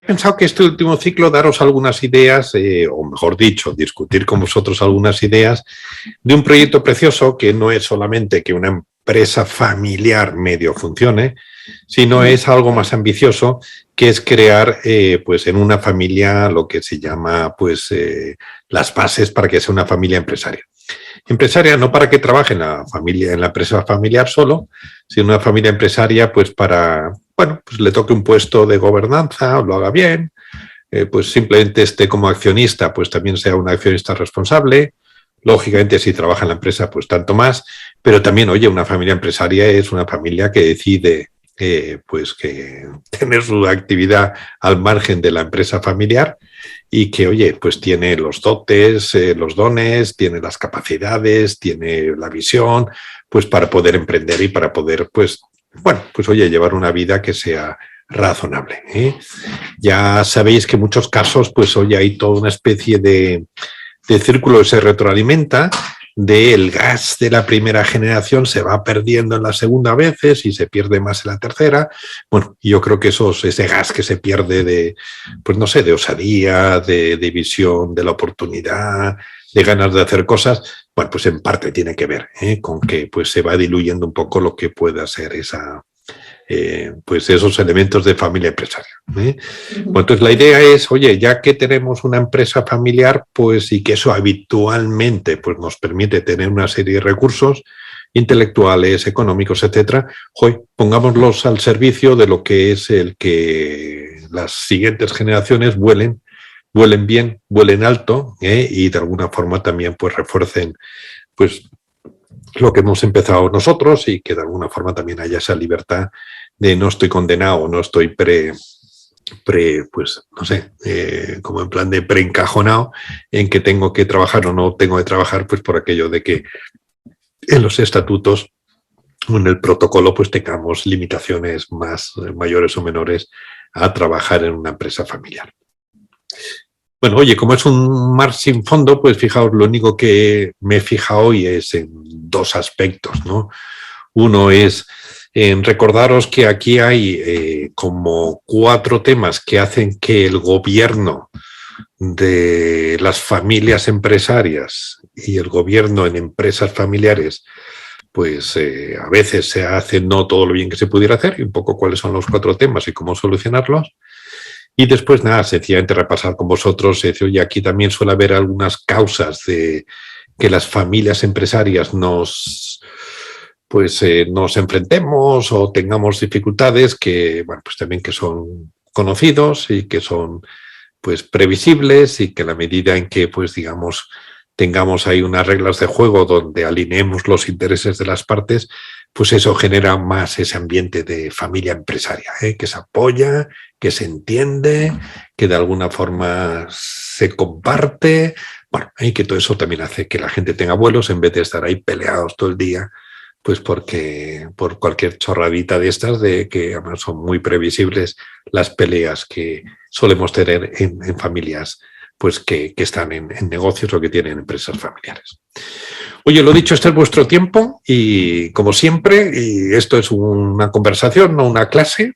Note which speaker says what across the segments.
Speaker 1: pensado que este último ciclo daros algunas ideas, o mejor dicho, discutir con vosotros algunas ideas de un proyecto precioso que no es solamente que una empresa familiar medio funcione, sino es algo más ambicioso, que es crear pues en una familia lo que se llama pues las bases para que sea una familia empresaria. Empresaria no para que trabaje en la familia, en la empresa familiar solo, sino una familia empresaria pues para, bueno, pues le toque un puesto de gobernanza, lo haga bien, pues simplemente esté como accionista, pues también sea un accionista responsable. Lógicamente, si trabaja en la empresa, pues tanto más, pero también, oye, una familia empresaria es una familia que decide pues que tener su actividad al margen de la empresa familiar y que, oye, pues tiene los dotes, los dones, tiene las capacidades, tiene la visión, pues para poder emprender y para poder, pues, bueno, pues oye, llevar una vida que sea razonable. Ya sabéis que en muchos casos, pues oye, hay toda una especie de círculo que se retroalimenta, del gas de la primera generación se va perdiendo en la segunda veces y se pierde más en la tercera. Bueno, yo creo que ese gas que se pierde de, pues no sé, de osadía, de visión, de la oportunidad, de ganas de hacer cosas, bueno, pues en parte tiene que ver con que pues se va diluyendo un poco lo que pueda ser esa, pues esos elementos de familia empresaria. Bueno, entonces la idea es, oye, ya que tenemos una empresa familiar, pues y que eso habitualmente pues, nos permite tener una serie de recursos intelectuales, económicos, etcétera, pongámoslos al servicio de lo que es el que las siguientes generaciones vuelen bien, vuelen alto y de alguna forma también pues refuercen pues lo que hemos empezado nosotros y que de alguna forma también haya esa libertad de no estoy condenado, no estoy pues no sé, como en plan de preencajonado en que tengo que trabajar o no tengo que trabajar, pues por aquello de que en los estatutos o en el protocolo pues tengamos limitaciones más mayores o menores a trabajar en una empresa familiar. Bueno, oye, como es un mar sin fondo, pues fijaos, lo único que me he fijado hoy es en dos aspectos, ¿no? Uno es recordaros que aquí hay como 4 temas que hacen que el gobierno de las familias empresarias y el gobierno en empresas familiares pues a veces se hace no todo lo bien que se pudiera hacer y un poco cuáles son los 4 temas y cómo solucionarlos. Y después, nada, sencillamente repasar con vosotros, oye, aquí también suele haber algunas causas de que las familias empresarias nos enfrentemos o tengamos dificultades que, bueno, pues también que son conocidos y que son, pues, previsibles y que a la medida en que, pues, digamos, tengamos ahí unas reglas de juego donde alineemos los intereses de las partes, pues eso genera más ese ambiente de familia empresaria, que se apoya, que se entiende, que de alguna forma se comparte, bueno, y que todo eso también hace que la gente tenga vuelos en vez de estar ahí peleados todo el día, pues porque por cualquier chorradita de estas, de que además son muy previsibles las peleas que solemos tener en familias pues que están en negocios o que tienen empresas familiares. Oye, lo dicho, este es vuestro tiempo y como siempre, y esto es una conversación, no una clase,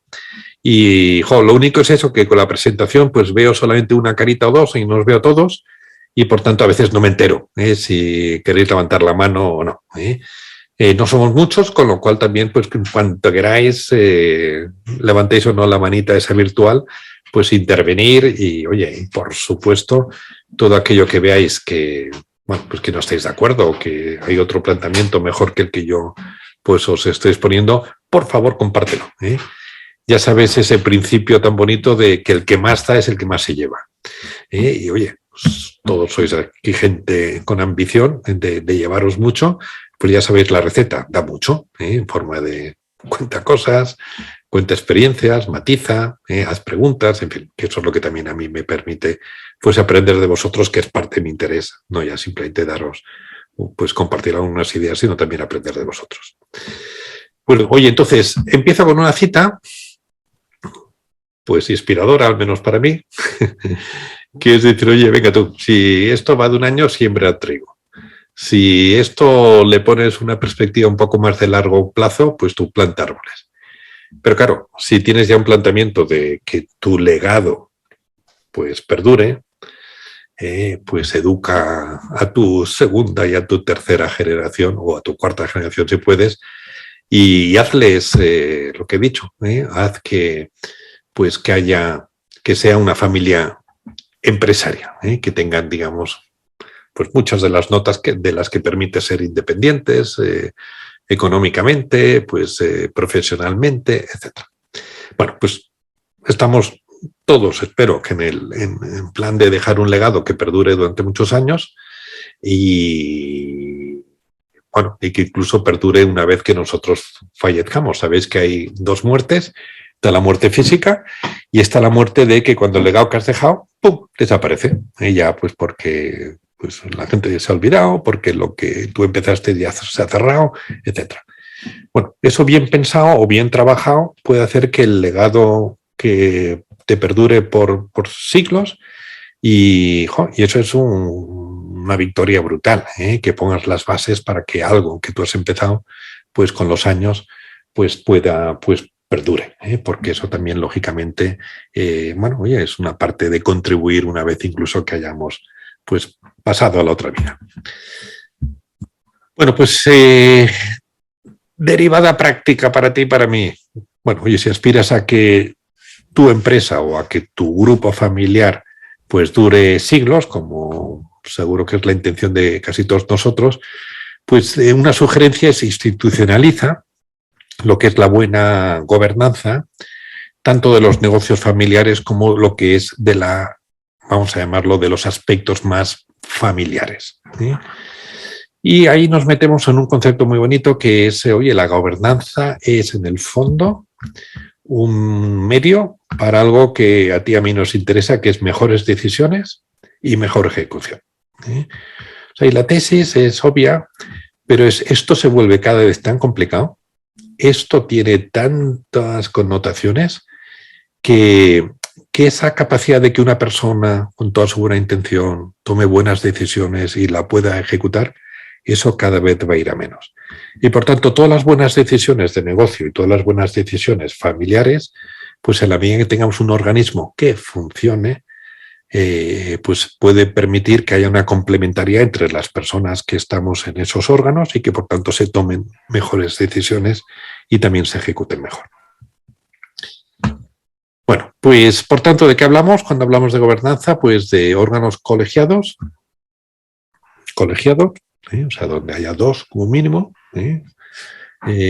Speaker 1: y lo único es eso, que con la presentación pues veo solamente una carita o dos y no os veo todos y por tanto a veces no me entero si queréis levantar la mano o no. No somos muchos, con lo cual también pues en cuanto queráis levantéis o no la manita esa virtual, pues intervenir y, oye, por supuesto, todo aquello que veáis que, bueno, pues que no estáis de acuerdo o que hay otro planteamiento mejor que el que yo pues os estoy exponiendo, por favor, compártelo. Ya sabes ese principio tan bonito de que el que más da es el que más se lleva. Y, oye, pues, todos sois aquí gente con ambición de llevaros mucho, pues ya sabéis la receta, da mucho, en forma de cuenta cosas, cuenta experiencias, matiza, haz preguntas, en fin, que eso es lo que también a mí me permite pues aprender de vosotros, que es parte de mi interés, no ya simplemente daros, pues compartir algunas ideas, sino también aprender de vosotros. Bueno, oye, entonces, empiezo con una cita, pues inspiradora, al menos para mí, que es decir, oye, venga tú, si esto va de un año, siembra trigo. Si esto le pones una perspectiva un poco más de largo plazo, pues tú planta árboles. Pero claro, si tienes ya un planteamiento de que tu legado pues perdure, pues educa a tu segunda y a tu tercera generación, o a tu cuarta generación si puedes, y hazles lo que he dicho, haz que, pues que sea una familia empresaria, que tengan, digamos, pues muchas de las notas de las que permite ser independientes, económicamente, pues profesionalmente, etc. Bueno, pues estamos todos, espero, que en plan de dejar un legado que perdure durante muchos años y, bueno, y que incluso perdure una vez que nosotros fallezcamos. Sabéis que hay dos muertes: está la muerte física y está la muerte de que cuando el legado que has dejado, ¡pum!, desaparece. Y ya, pues porque pues la gente se ha olvidado, porque lo que tú empezaste ya se ha cerrado, etc. Bueno, eso bien pensado o bien trabajado puede hacer que el legado que te perdure por siglos y eso es una victoria brutal, que pongas las bases para que algo que tú has empezado, pues con los años, pues pueda, pues perdure, porque eso también lógicamente, bueno, oye, es una parte de contribuir una vez incluso que hayamos pues pasado a la otra vida. Bueno, pues derivada práctica para ti y para mí. Bueno, oye, si aspiras a que tu empresa o a que tu grupo familiar pues dure siglos, como seguro que es la intención de casi todos nosotros, pues una sugerencia es institucionaliza lo que es la buena gobernanza, tanto de los negocios familiares como lo que es de la, vamos a llamarlo, de los aspectos más familiares. Y ahí nos metemos en un concepto muy bonito que es, oye, la gobernanza es en el fondo un medio para algo que a ti y a mí nos interesa, que es mejores decisiones y mejor ejecución. O sea, y la tesis es obvia, pero esto se vuelve cada vez tan complicado, esto tiene tantas connotaciones que esa capacidad de que una persona con toda su buena intención tome buenas decisiones y la pueda ejecutar, eso cada vez va a ir a menos. Y por tanto, todas las buenas decisiones de negocio y todas las buenas decisiones familiares, pues en la medida que tengamos un organismo que funcione, pues puede permitir que haya una complementariedad entre las personas que estamos en esos órganos y que por tanto se tomen mejores decisiones y también se ejecuten mejor. Bueno, pues por tanto, ¿de qué hablamos cuando hablamos de gobernanza? Pues de órganos colegiados, o sea, donde haya dos como mínimo,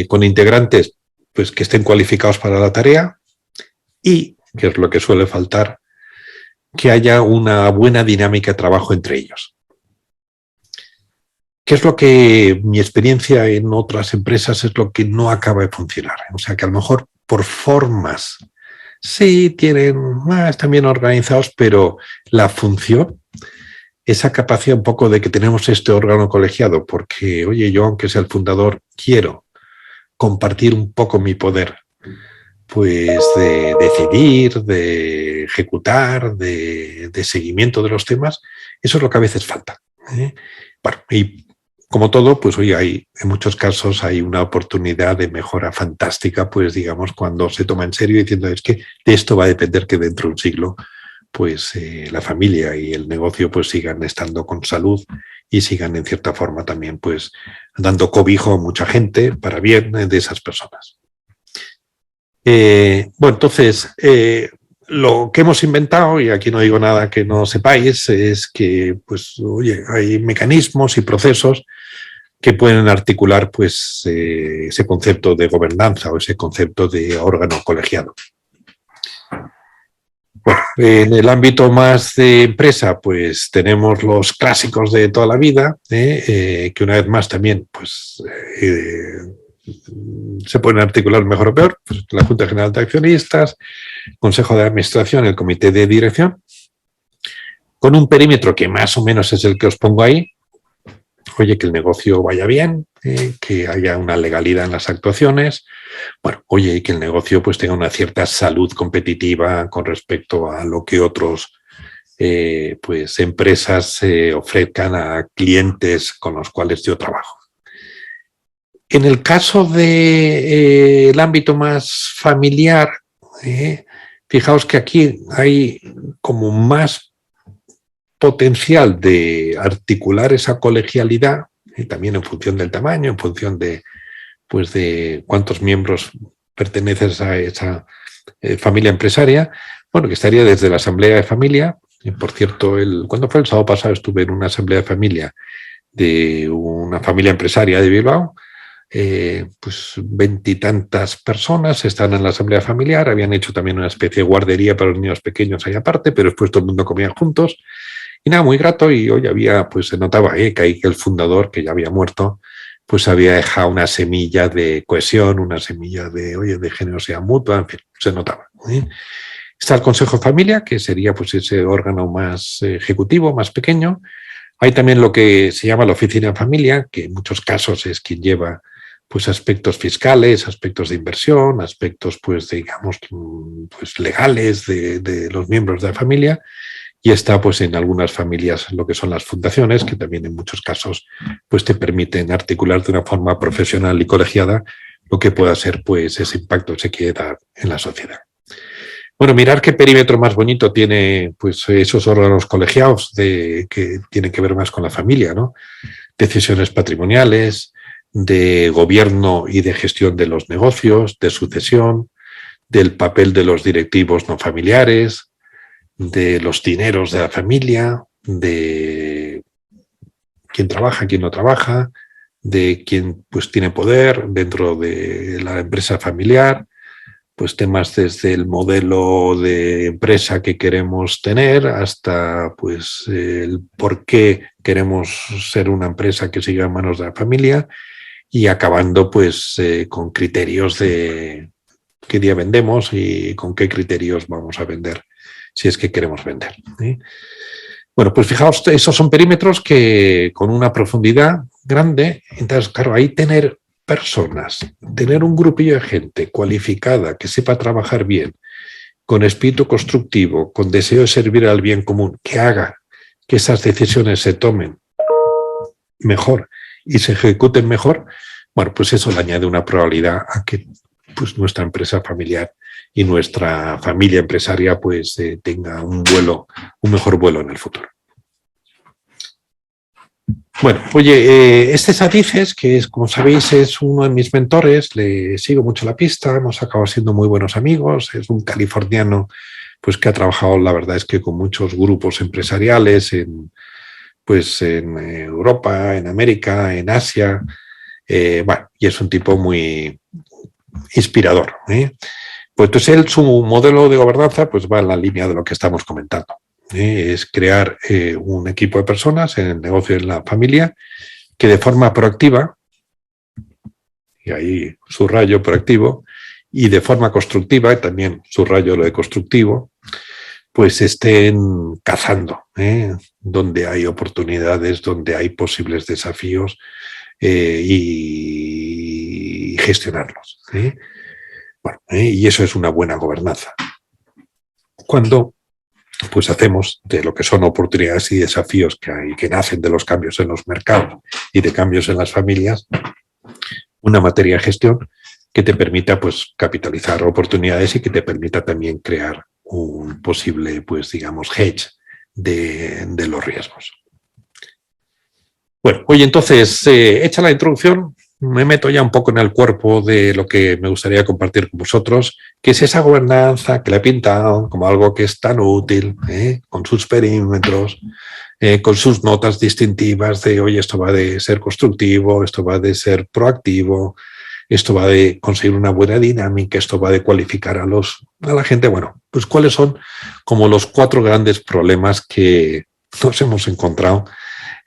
Speaker 1: con integrantes pues, que estén cualificados para la tarea y, que es lo que suele faltar, que haya una buena dinámica de trabajo entre ellos. ¿Qué es lo que mi experiencia en otras empresas es lo que no acaba de funcionar? O sea, que a lo mejor por formas sí están bien organizados, pero la función, esa capacidad un poco de que tenemos este órgano colegiado, porque, oye, yo aunque sea el fundador, quiero compartir un poco mi poder, pues de decidir, de ejecutar, de seguimiento de los temas, eso es lo que a veces falta. Bueno, y como todo, pues hoy en muchos casos hay una oportunidad de mejora fantástica, pues digamos, cuando se toma en serio diciendo es que de esto va a depender que dentro de un siglo pues la familia y el negocio pues sigan estando con salud y sigan en cierta forma también pues dando cobijo a mucha gente para bien de esas personas. Bueno, entonces, lo que hemos inventado, y aquí no digo nada que no sepáis, es que pues, oye, hay mecanismos y procesos que pueden articular pues, ese concepto de gobernanza o ese concepto de órgano colegiado. Bueno, en el ámbito más de empresa, pues tenemos los clásicos de toda la vida, que una vez más también pues, se pueden articular mejor o peor, pues, la Junta General de Accionistas, Consejo de Administración, el Comité de Dirección, con un perímetro que más o menos es el que os pongo ahí. Oye, que el negocio vaya bien, que haya una legalidad en las actuaciones, bueno, oye, y que el negocio pues tenga una cierta salud competitiva con respecto a lo que otros pues empresas ofrezcan a clientes con los cuales yo trabajo. En el caso del ámbito más familiar, fijaos que aquí hay como más potencial de articular esa colegialidad, y también en función del tamaño, en función de, pues de cuántos miembros perteneces a esa familia empresaria, bueno, que estaría desde la asamblea de familia. Y por cierto, cuando fue el sábado pasado estuve en una asamblea de familia de una familia empresaria de Bilbao, pues 20 y tantas personas están en la asamblea familiar, habían hecho también una especie de guardería para los niños pequeños ahí aparte, pero después todo el mundo comía juntos. Y nada, muy grato, y hoy había, pues se notaba que ahí el fundador, que ya había muerto, pues había dejado una semilla de cohesión, una semilla de, oye, de generosidad mutua, en fin, se notaba. Está el Consejo de Familia, que sería pues ese órgano más ejecutivo, más pequeño. Hay también lo que se llama la Oficina de Familia, que en muchos casos es quien lleva pues aspectos fiscales, aspectos de inversión, aspectos pues digamos pues legales de los miembros de la familia. Y está pues en algunas familias lo que son las fundaciones, que también en muchos casos pues te permiten articular de una forma profesional y colegiada lo que pueda ser pues ese impacto que se quiere dar en la sociedad. Bueno, mirar qué perímetro más bonito tiene pues esos órganos colegiados que tienen que ver más con la familia, ¿no? Decisiones patrimoniales, de gobierno y de gestión de los negocios, de sucesión, del papel de los directivos no familiares, de los dineros de la familia, de quién trabaja, quién no trabaja, de quién pues tiene poder dentro de la empresa familiar, pues temas desde el modelo de empresa que queremos tener hasta pues el por qué queremos ser una empresa que siga en manos de la familia, y acabando pues con criterios de qué día vendemos y con qué criterios vamos a vender, si es que queremos vender. Bueno, pues fijaos, esos son perímetros que con una profundidad grande, entonces claro, ahí tener personas, tener un grupillo de gente cualificada que sepa trabajar bien, con espíritu constructivo, con deseo de servir al bien común, que haga que esas decisiones se tomen mejor y se ejecuten mejor, bueno, pues eso le añade una probabilidad a que pues, nuestra empresa familiar y nuestra familia empresaria pues tenga un mejor vuelo en el futuro. Bueno, oye, este Sadices, que es, como sabéis, es uno de mis mentores, le sigo mucho la pista, hemos acabado siendo muy buenos amigos, es un californiano pues que ha trabajado, la verdad es que con muchos grupos empresariales pues en Europa, en América, en Asia, bueno, y es un tipo muy inspirador. Pues entonces él, su modelo de gobernanza pues va en la línea de lo que estamos comentando. Es crear un equipo de personas en el negocio y en la familia que de forma proactiva, y ahí subrayo proactivo, y de forma constructiva, y también subrayo lo de constructivo, pues estén cazando, donde hay oportunidades, donde hay posibles desafíos y gestionarlos. Bueno, y eso es una buena gobernanza. Cuando pues hacemos de lo que son oportunidades y desafíos que hay, que nacen de los cambios en los mercados y de cambios en las familias, una materia de gestión que te permita pues capitalizar oportunidades y que te permita también crear un posible, pues digamos, hedge de los riesgos. Bueno, oye, entonces, hecha la introducción, me meto ya un poco en el cuerpo de lo que me gustaría compartir con vosotros, que es esa gobernanza que le he pintado como algo que es tan útil, con sus perímetros, con sus notas distintivas de, oye, esto va de ser constructivo, esto va de ser proactivo, esto va de conseguir una buena dinámica, esto va de cualificar a la gente. Bueno, pues cuáles son como los 4 grandes problemas que nos hemos encontrado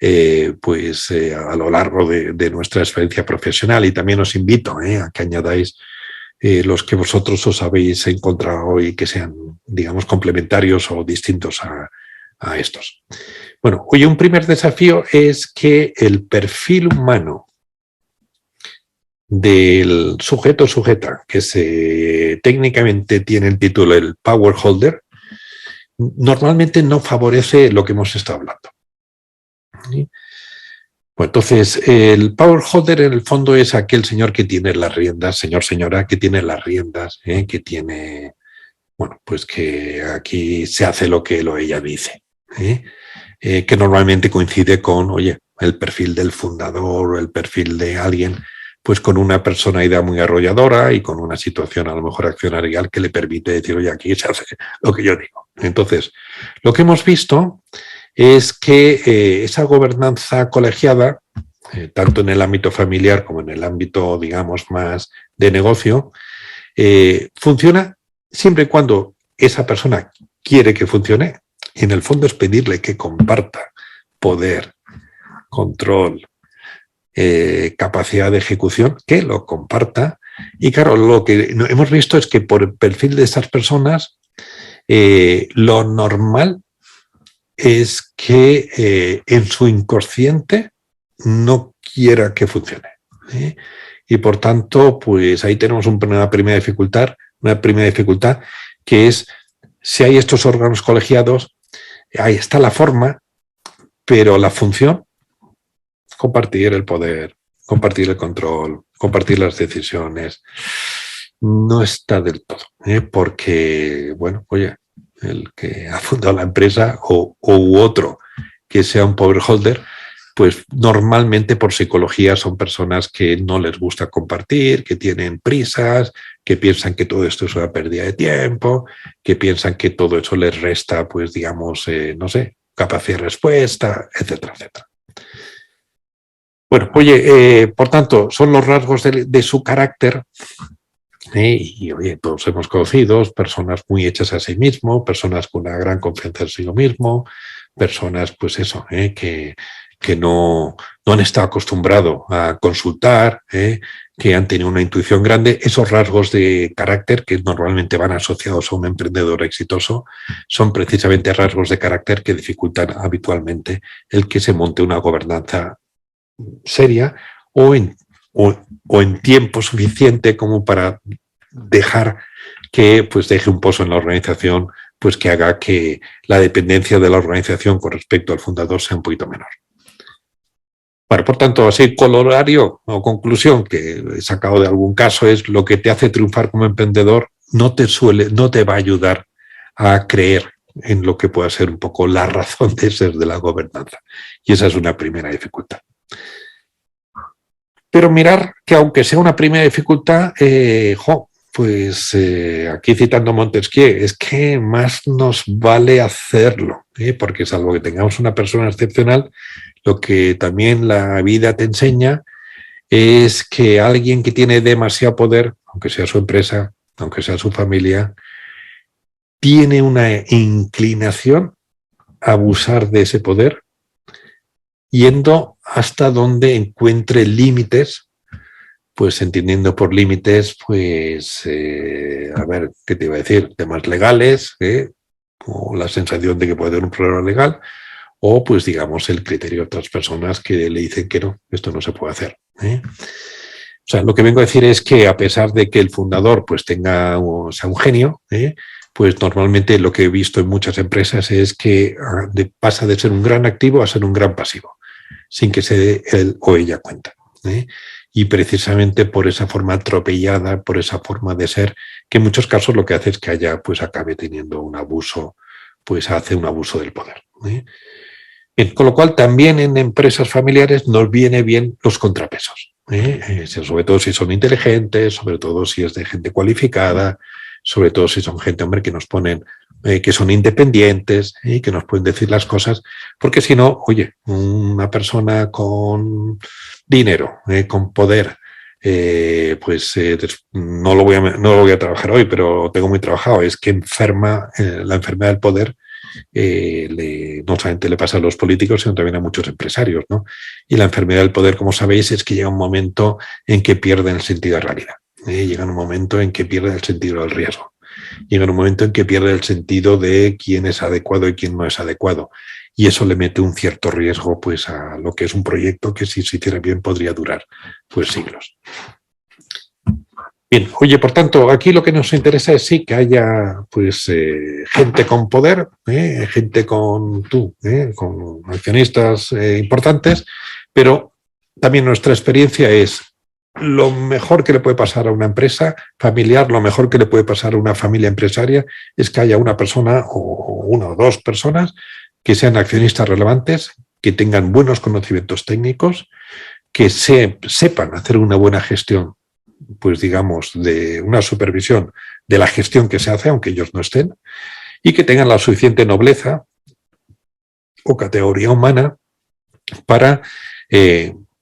Speaker 1: a lo largo de nuestra experiencia profesional, y también os invito a que añadáis los que vosotros os habéis encontrado y que sean, digamos, complementarios o distintos a estos. Bueno, hoy un primer desafío es que el perfil humano del sujeto o sujeta, que técnicamente tiene el título el power holder, normalmente no favorece lo que hemos estado hablando. Pues entonces, el power holder en el fondo es aquel señor que tiene las riendas, señor, señora, que tiene las riendas, que tiene bueno, pues que aquí se hace lo que ella dice, que normalmente coincide con, oye, el perfil del fundador o el perfil de alguien, pues con una personalidad muy arrolladora y con una situación a lo mejor accionarial que le permite decir, oye, aquí se hace lo que yo digo. Entonces, lo que hemos visto es que esa gobernanza colegiada, tanto en el ámbito familiar como en el ámbito, digamos, más de negocio, funciona siempre y cuando esa persona quiere que funcione. Y en el fondo es pedirle que comparta poder, control, capacidad de ejecución, que lo comparta. Y claro, lo que hemos visto es que por el perfil de estas personas, lo normal es que en su inconsciente no quiera que funcione. Y por tanto, pues ahí tenemos una primera dificultad que es, si hay estos órganos colegiados, ahí está la forma, pero la función, compartir el poder, compartir el control, compartir las decisiones, no está del todo, porque, bueno, oye, el que ha fundado la empresa u otro que sea un power holder, pues normalmente por psicología son personas que no les gusta compartir, que tienen prisas, que piensan que todo esto es una pérdida de tiempo, que piensan que todo eso les resta, pues digamos, no sé, capacidad de respuesta, etcétera, etcétera. Bueno, oye, por tanto, son los rasgos de su carácter. Y oye, todos hemos conocido personas muy hechas a sí mismo, personas con una gran confianza en sí mismo, personas, pues eso, que no han estado acostumbrados a consultar, que han tenido una intuición grande. Esos rasgos de carácter que normalmente van asociados a un emprendedor exitoso son precisamente rasgos de carácter que dificultan habitualmente el que se monte una gobernanza seria o en tiempo suficiente como para dejar que pues deje un pozo en la organización, pues que haga que la dependencia de la organización con respecto al fundador sea un poquito menor. Bueno, por tanto, así colorario o conclusión que he sacado de algún caso es: lo que te hace triunfar como emprendedor no te va a ayudar a creer en lo que pueda ser un poco la razón de ser de la gobernanza. Y esa es una primera dificultad. Pero mirar que aunque sea una primera dificultad, pues aquí citando Montesquieu, es que más nos vale hacerlo, porque salvo que tengamos una persona excepcional, lo que también la vida te enseña es que alguien que tiene demasiado poder, aunque sea su empresa, aunque sea su familia, tiene una inclinación a abusar de ese poder, yendo hasta donde encuentre límites, pues entendiendo por límites, pues, a ver, ¿qué te iba a decir? Temas legales, o la sensación de que puede haber un problema legal, o pues digamos el criterio de otras personas que le dicen que no, esto no se puede hacer. O sea, lo que vengo a decir es que a pesar de que el fundador pues sea un genio, pues normalmente lo que he visto en muchas empresas es que pasa de ser un gran activo a ser un gran pasivo, sin que se dé él o ella cuenta. Y precisamente por esa forma atropellada, por esa forma de ser, que en muchos casos lo que hace es que haya, pues acabe teniendo un abuso, pues hace un abuso del poder. Bien, con lo cual también en empresas familiares nos viene bien los contrapesos, sobre todo si son inteligentes, sobre todo si es de gente cualificada, sobre todo si son gente, hombre, que nos ponen, que son independientes y que nos pueden decir las cosas, porque si no, oye, una persona con dinero, con poder, pues no lo voy a trabajar hoy, pero tengo muy trabajado, es que la enfermedad del poder no solamente le pasa a los políticos, sino también a muchos empresarios, ¿no? Y la enfermedad del poder, como sabéis, es que llega un momento en que pierden el sentido de realidad. Llega un momento en que pierden el sentido del riesgo. Llega un momento en que pierde el sentido de quién es adecuado y quién no es adecuado. Y eso le mete un cierto riesgo, pues, a lo que es un proyecto que, si se hiciera bien, podría durar pues siglos. Bien, oye, por tanto, aquí lo que nos interesa es sí que haya pues gente con poder, gente con accionistas importantes, pero también nuestra experiencia es lo mejor que le puede pasar a una empresa familiar, lo mejor que le puede pasar a una familia empresaria es que haya una persona o una o dos personas que sean accionistas relevantes, que tengan buenos conocimientos técnicos, que sepan hacer una buena gestión, pues digamos, de una supervisión de la gestión que se hace, aunque ellos no estén, y que tengan la suficiente nobleza o categoría humana para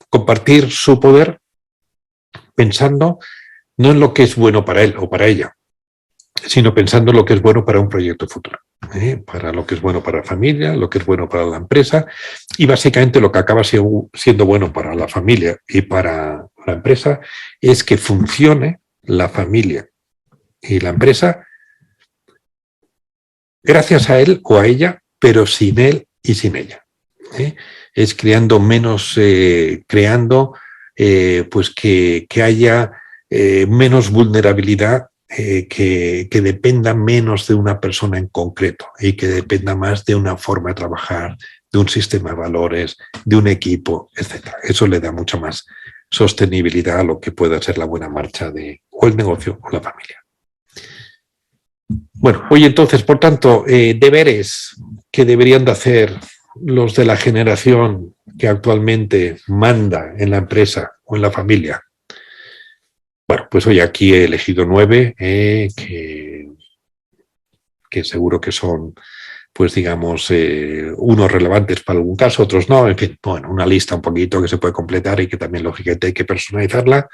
Speaker 1: compartir su poder pensando no en lo que es bueno para él o para ella, sino pensando en lo que es bueno para un proyecto futuro, para lo que es bueno para la familia, lo que es bueno para la empresa y básicamente lo que acaba siendo bueno para la familia y para la empresa es que funcione la familia y la empresa gracias a él o a ella, pero sin él y sin ella. Es creando menos, pues que haya menos vulnerabilidad, que dependa menos de una persona en concreto y que dependa más de una forma de trabajar, de un sistema de valores, de un equipo, etc. Eso le da mucha más sostenibilidad a lo que pueda ser la buena marcha de o el negocio o la familia. Bueno, oye, entonces, por tanto, deberes que deberían de hacer los de la generación que actualmente manda en la empresa o en la familia. Bueno, pues hoy aquí he elegido 9 que seguro que son, pues digamos, unos relevantes para algún caso, otros no. En fin, bueno, una lista un poquito que se puede completar y que también, lógicamente, hay que personalizarla.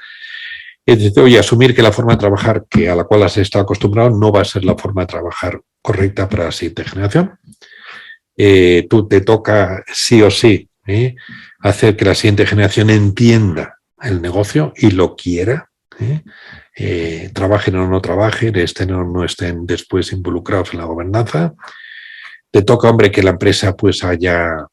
Speaker 1: Es decir, oye, asumir que la forma de trabajar a la cual has estado acostumbrado no va a ser la forma de trabajar correcta para la siguiente generación. Tú te toca sí o sí hacer que la siguiente generación entienda el negocio y lo quiera. Trabajen o no trabajen, estén o no estén después involucrados en la gobernanza. Te toca, hombre, que la empresa pues haya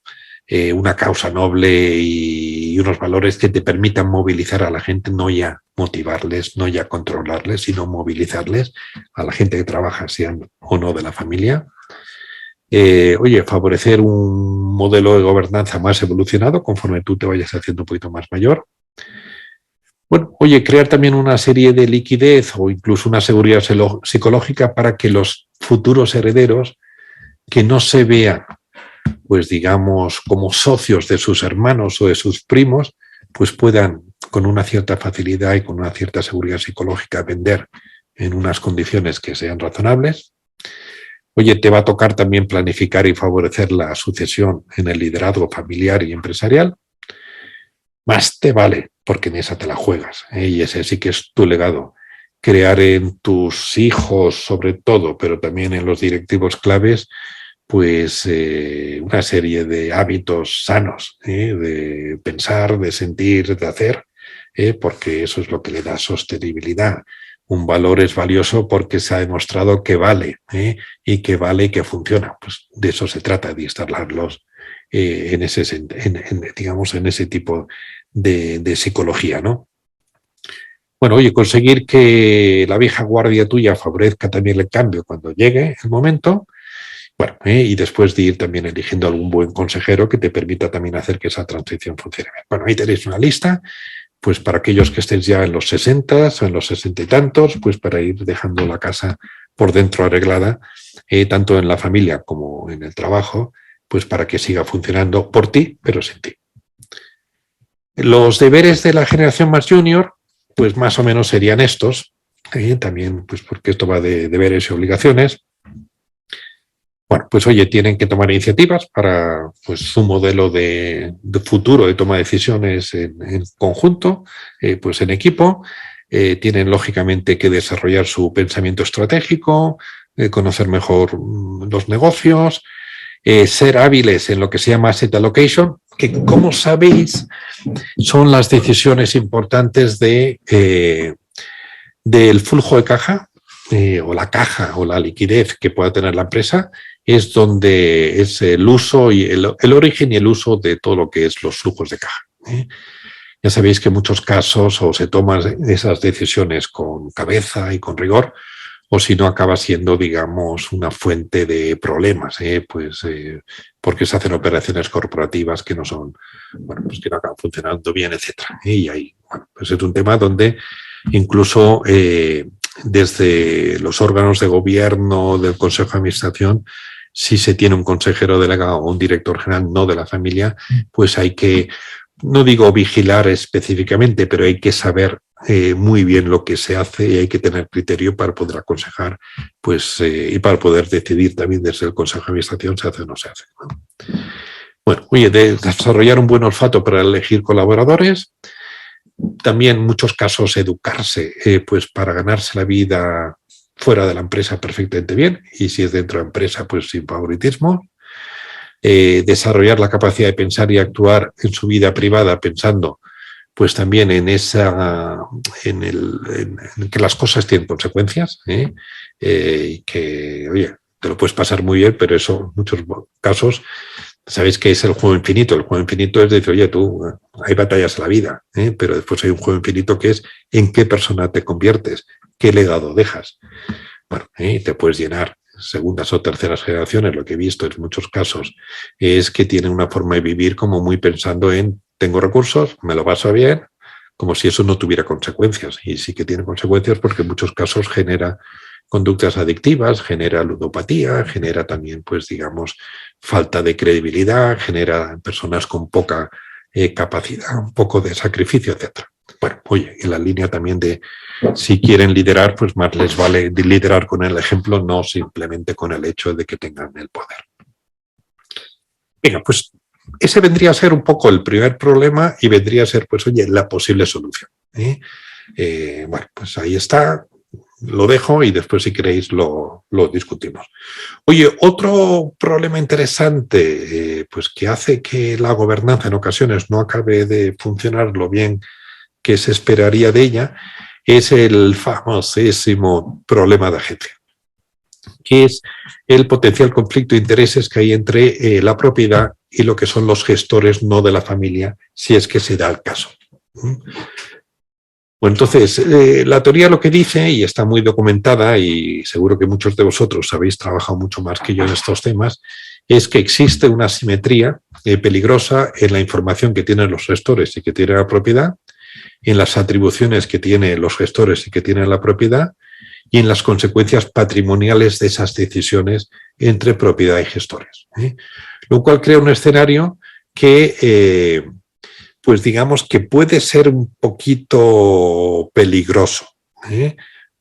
Speaker 1: una causa noble y unos valores que te permitan movilizar a la gente, no ya motivarles, no ya controlarles, sino movilizarles a la gente que trabaja, sean o no de la familia. Oye, favorecer un modelo de gobernanza más evolucionado conforme tú te vayas haciendo un poquito más mayor. Bueno, oye, crear también una serie de liquidez o incluso una seguridad psicológica para que los futuros herederos que no se vean, pues digamos, como socios de sus hermanos o de sus primos, pues puedan con una cierta facilidad y con una cierta seguridad psicológica vender en unas condiciones que sean razonables. Oye, te va a tocar también planificar y favorecer la sucesión en el liderazgo familiar y empresarial. Más te vale, porque en esa te la juegas, y ese sí que es tu legado. Crear en tus hijos, sobre todo, pero también en los directivos claves, pues una serie de hábitos sanos, de pensar, de sentir, de hacer, porque eso es lo que le da sostenibilidad. Un valor es valioso porque se ha demostrado que vale, y que vale y que funciona. Pues de eso se trata, de instalarlos digamos, en ese tipo de psicología, ¿no? Bueno, oye, conseguir que la vieja guardia tuya favorezca también el cambio cuando llegue el momento. Bueno, y después de ir también eligiendo algún buen consejero que te permita también hacer que esa transición funcione bien. Bueno, ahí tenéis una lista, pues para aquellos que estéis ya en los 60 o en los 60 y tantos, pues para ir dejando la casa por dentro arreglada, tanto en la familia como en el trabajo, pues para que siga funcionando por ti, pero sin ti. Los deberes de la generación más junior, pues más o menos serían estos, también pues porque esto va de deberes y obligaciones. Bueno, pues oye, tienen que tomar iniciativas para pues, su modelo de futuro de toma de decisiones en conjunto, pues en equipo. Tienen lógicamente que desarrollar su pensamiento estratégico, conocer mejor los negocios, ser hábiles en lo que se llama asset allocation, que como sabéis son las decisiones importantes del flujo de caja, o la caja o la liquidez que pueda tener la empresa, es donde es el uso y el origen y el uso de todo lo que es los flujos de caja. Ya sabéis que en muchos casos o se toman esas decisiones con cabeza y con rigor, o si no acaba siendo, digamos, una fuente de problemas, porque se hacen operaciones corporativas que no son, bueno, pues que no acaban funcionando bien, etcétera. Y hay Bueno, pues es un tema donde incluso desde los órganos de gobierno del Consejo de Administración, si se tiene un consejero delegado o un director general no de la familia, pues hay que, no digo vigilar específicamente, pero hay que saber muy bien lo que se hace y hay que tener criterio para poder aconsejar, pues, y para poder decidir también desde el Consejo de Administración si hace o no se hace, ¿no? Bueno, oye, desarrollar un buen olfato para elegir colaboradores. También en muchos casos educarse, pues para ganarse la vida fuera de la empresa perfectamente bien, y si es dentro de la empresa, pues sin favoritismo. Desarrollar la capacidad de pensar y actuar en su vida privada pensando pues también en que las cosas tienen consecuencias, y que, oye, te lo puedes pasar muy bien, pero eso en muchos casos, sabéis que es el juego infinito. El juego infinito es decir, oye, tú, hay batallas en la vida, pero después hay un juego infinito que es en qué persona te conviertes, qué legado dejas. Bueno, te puedes llenar segundas o terceras generaciones. Lo que he visto en muchos casos es que tienen una forma de vivir como muy pensando en tengo recursos, me lo paso bien, como si eso no tuviera consecuencias. Y sí que tiene consecuencias porque en muchos casos genera conductas adictivas, genera ludopatía, genera también, pues digamos, falta de credibilidad, genera personas con poca capacidad, un poco de sacrificio, etc. Bueno, oye, en la línea también de si quieren liderar, pues más les vale liderar con el ejemplo, no simplemente con el hecho de que tengan el poder. Venga, pues ese vendría a ser un poco el primer problema y vendría a ser, pues oye, la posible solución. Bueno, pues ahí está, lo dejo y después si queréis lo discutimos. Oye, otro problema interesante, pues que hace que la gobernanza en ocasiones no acabe de funcionar lo bien que se esperaría de ella, es el famosísimo problema de agencia, que es el potencial conflicto de intereses que hay entre la propiedad y lo que son los gestores no de la familia, si es que se da el caso. Bueno, entonces, la teoría lo que dice, y está muy documentada, y seguro que muchos de vosotros habéis trabajado mucho más que yo en estos temas, es que existe una asimetría peligrosa en la información que tienen los gestores y que tiene la propiedad, en las atribuciones que tienen los gestores y que tienen la propiedad, y en las consecuencias patrimoniales de esas decisiones entre propiedad y gestores. Lo cual crea un escenario que, pues digamos que puede ser un poquito peligroso,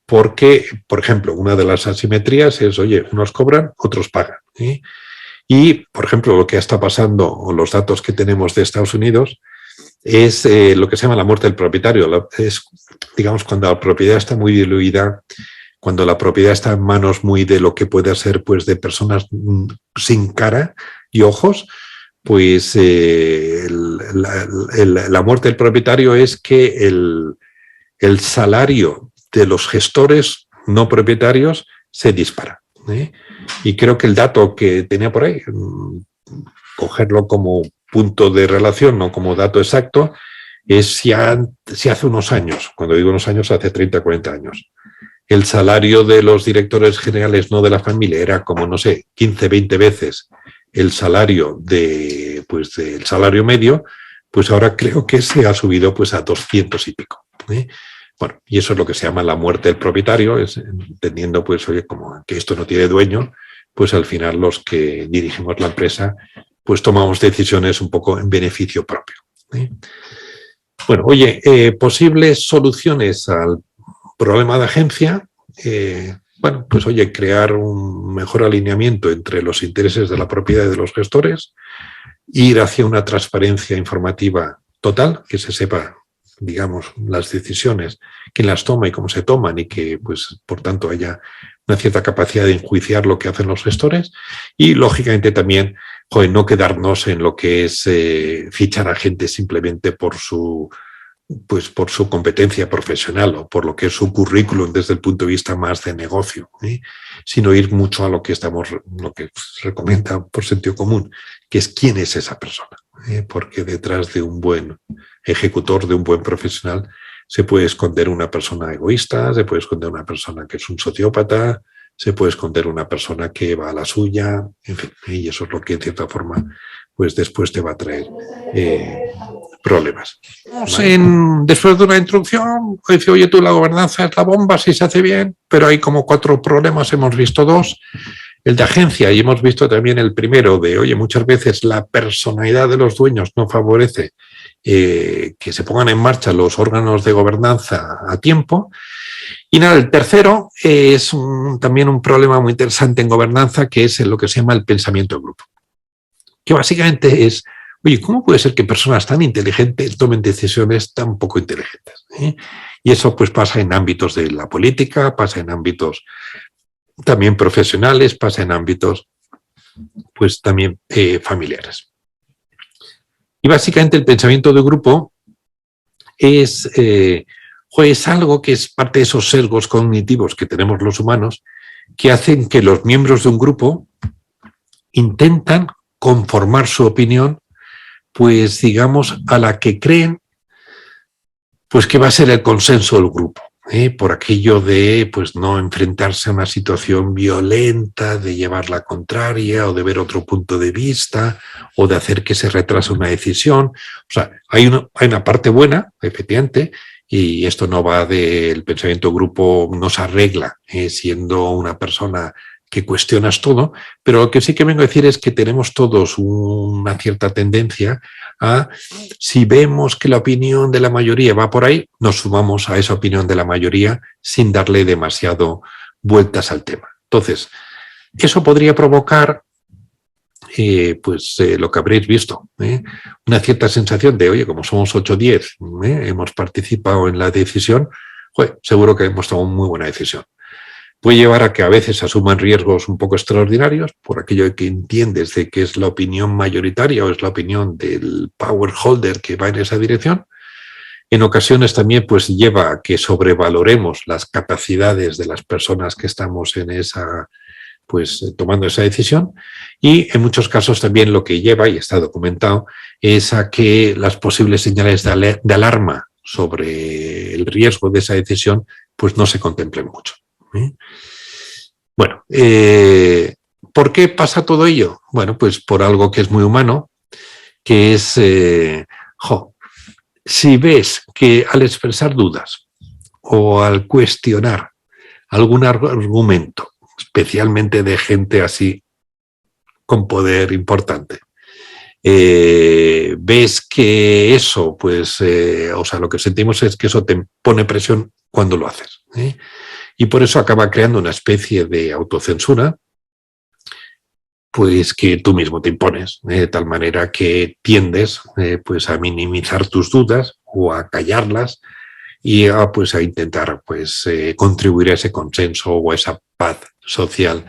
Speaker 1: porque, por ejemplo, una de las asimetrías es, oye, unos cobran, otros pagan. Y, por ejemplo, lo que está pasando, o los datos que tenemos de Estados Unidos, es lo que se llama la muerte del propietario. Es, digamos, cuando la propiedad está muy diluida, cuando la propiedad está en manos muy de lo que puede ser, pues, de personas sin cara y ojos, pues la muerte del propietario es que el salario de los gestores no propietarios se dispara. Y creo que el dato que tenía por ahí, cogerlo como punto de relación, no como dato exacto, es si hace unos años, cuando digo unos años, hace 30, 40 años, el salario de los directores generales no de la familia era como, no sé, 15, 20 veces el salario del salario medio, pues ahora creo que se ha subido pues a 200 y pico. Bueno, y eso es lo que se llama la muerte del propietario, es entendiendo pues, oye, como que esto no tiene dueño, pues al final los que dirigimos la empresa pues tomamos decisiones un poco en beneficio propio. Bueno, oye, posibles soluciones al problema de agencia, bueno, pues oye, crear un mejor alineamiento entre los intereses de la propiedad y de los gestores, ir hacia una transparencia informativa total, que se sepa, digamos, las decisiones, quién las toma y cómo se toman y que, pues, por tanto, haya una cierta capacidad de enjuiciar lo que hacen los gestores y, lógicamente, también, joder, no quedarnos en lo que es fichar a gente simplemente por su competencia profesional o por lo que es su currículum desde el punto de vista más de negocio, sino ir mucho a lo que se recomienda por sentido común, que es quién es esa persona, porque detrás de un buen ejecutor, de un buen profesional, se puede esconder una persona egoísta, se puede esconder una persona que es un sociópata, se puede esconder una persona que va a la suya, en fin, y eso es lo que en cierta forma pues después te va a traer problemas. Después de una introducción, dice, oye, tú, la gobernanza es la bomba si se hace bien, pero hay como 4 problemas, hemos visto 2. El de agencia, y hemos visto también el primero de, oye, muchas veces la personalidad de los dueños no favorece que se pongan en marcha los órganos de gobernanza a tiempo. Y nada, el tercero es también un problema muy interesante en gobernanza, que es lo que se llama el pensamiento de grupo. Que básicamente es, oye, ¿cómo puede ser que personas tan inteligentes tomen decisiones tan poco inteligentes? Y eso pues pasa en ámbitos de la política, pasa en ámbitos también profesionales, pasa en ámbitos pues también familiares. Y básicamente el pensamiento de grupo es algo que es parte de esos sesgos cognitivos que tenemos los humanos que hacen que los miembros de un grupo intentan conformar su opinión, pues digamos, a la que creen pues que va a ser el consenso del grupo. Por aquello de pues no enfrentarse a una situación violenta, de llevar la contraria o de ver otro punto de vista o de hacer que se retrase una decisión. O sea, hay una parte buena, efectivamente, y esto no va del pensamiento grupo, no se arregla siendo una persona que cuestionas todo, pero lo que sí que vengo a decir es que tenemos todos una cierta tendencia a, si vemos que la opinión de la mayoría va por ahí, nos sumamos a esa opinión de la mayoría sin darle demasiado vueltas al tema. Entonces, eso podría provocar lo que habréis visto, una cierta sensación de, oye, como somos 8 o 10, hemos participado en la decisión, seguro que hemos tomado una muy buena decisión. Puede llevar a que a veces asuman riesgos un poco extraordinarios por aquello de que entiendes de que es la opinión mayoritaria o es la opinión del power holder que va en esa dirección. En ocasiones también pues lleva a que sobrevaloremos las capacidades de las personas que estamos en esa, pues tomando esa decisión, y en muchos casos también lo que lleva, y está documentado, es a que las posibles señales de alarma sobre el riesgo de esa decisión pues no se contemplen mucho. Bueno, ¿por qué pasa todo ello? Bueno, pues por algo que es muy humano, que es, si ves que al expresar dudas o al cuestionar algún argumento, especialmente de gente así con poder importante, ves que eso, pues, lo que sentimos es que eso te pone presión cuando lo haces, y por eso acaba creando una especie de autocensura, pues que tú mismo te impones, de tal manera que tiendes pues a minimizar tus dudas o a callarlas y a intentar contribuir a ese consenso o a esa paz social.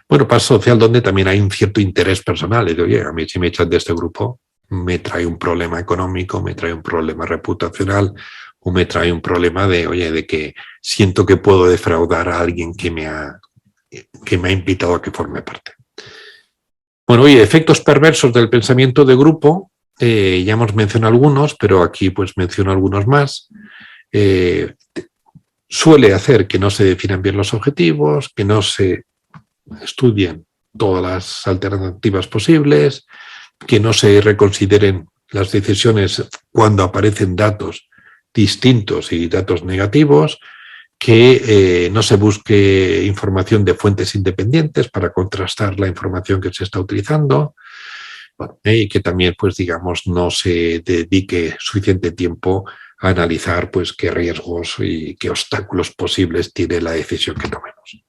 Speaker 1: Bueno, paz social donde también hay un cierto interés personal. De, oye, a mí si me echan de este grupo me trae un problema económico, me trae un problema reputacional, o me trae un problema de, oye, de que siento que puedo defraudar a alguien que me ha invitado a que forme parte. Bueno, oye, efectos perversos del pensamiento de grupo, ya hemos mencionado algunos, pero aquí pues menciono algunos más. Suele hacer que no se definan bien los objetivos, que no se estudien todas las alternativas posibles, que no se reconsideren las decisiones cuando aparecen datos distintos y datos negativos, que no se busque información de fuentes independientes para contrastar la información que se está utilizando, bueno, y que también, pues digamos, no se dedique suficiente tiempo a analizar pues qué riesgos y qué obstáculos posibles tiene la decisión que tomemos.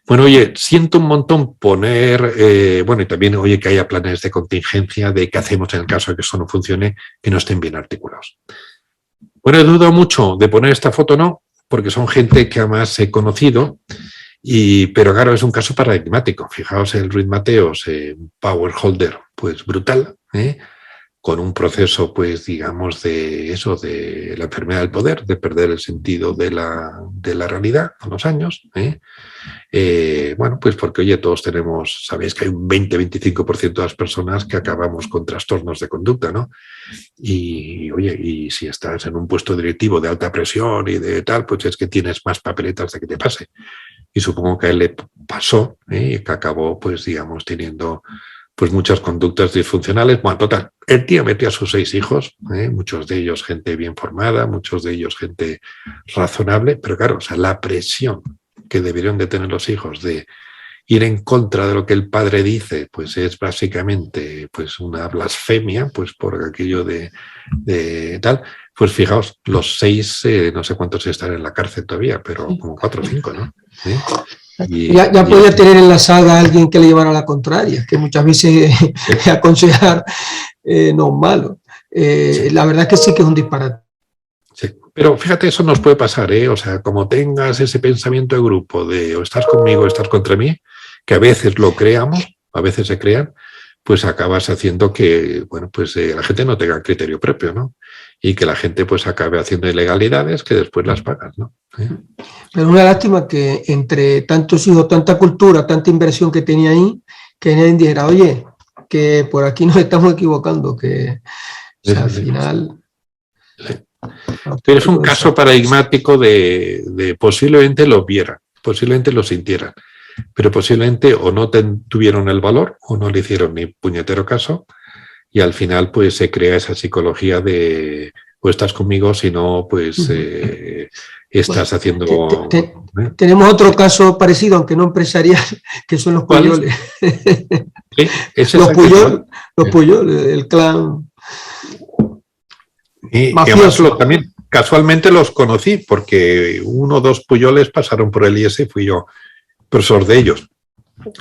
Speaker 1: Bueno, oye, siento un montón poner, bueno, y también, oye, que haya planes de contingencia de qué hacemos en el caso de que eso no funcione, que no estén bien articulados. Bueno, he dudado mucho de poner esta foto, no, porque son gente que además he conocido, pero claro, es un caso paradigmático. Fijaos el Ruiz Mateos, power holder, pues brutal, con un proceso, pues digamos, de eso, de la enfermedad del poder, de perder el sentido de la realidad con los años. Bueno, pues porque, oye, todos tenemos, sabéis que hay un 20-25% de las personas que acabamos con trastornos de conducta, ¿no? Y, oye, y si estás en un puesto directivo de alta presión y de tal, pues es que tienes más papeletas de que te pase. Y supongo que a él le pasó, que acabó, pues digamos, teniendo pues muchas conductas disfuncionales. Bueno, total, el tío metió a sus 6 hijos, muchos de ellos gente bien formada, muchos de ellos gente razonable, pero claro, o sea, la presión que debieron de tener los hijos de ir en contra de lo que el padre dice, pues es básicamente pues una blasfemia, pues por aquello de tal. Pues fijaos, los 6, no sé cuántos están en la cárcel todavía, pero como 4 o 5, ¿no?
Speaker 2: Ya podía tener en la saga a alguien que le llevara la contraria, que muchas veces aconsejar no es malo. La verdad es que sí que es un disparate.
Speaker 1: Sí, pero fíjate, eso nos puede pasar, ¿eh? O sea, como tengas ese pensamiento de grupo de o estás conmigo o estás contra mí, que a veces lo creamos, a veces se crean, pues acabas haciendo que, bueno, pues la gente no tenga criterio propio, ¿no? Y que la gente pues acabe haciendo ilegalidades que después las pagas, ¿no?
Speaker 2: Pero una lástima que entre tantos hijos, tanta cultura, tanta inversión que tenía ahí, que nadie dijera, oye, que por aquí nos estamos equivocando, que o sea, al final...
Speaker 1: Sí. Tienes un caso paradigmático de posiblemente lo vieran, posiblemente lo sintieran, pero posiblemente o no tuvieron el valor o no le hicieron ni puñetero caso y al final pues se crea esa psicología de o estás conmigo, si no pues estás haciendo...
Speaker 2: Tenemos otro caso parecido, aunque no empresarial, que son los Puyoles.
Speaker 1: ¿Sí?
Speaker 2: Los Puyol, el clan...
Speaker 1: Y además también casualmente los conocí porque 1 o 2 Puyoles pasaron por el IES y fui yo profesor de ellos.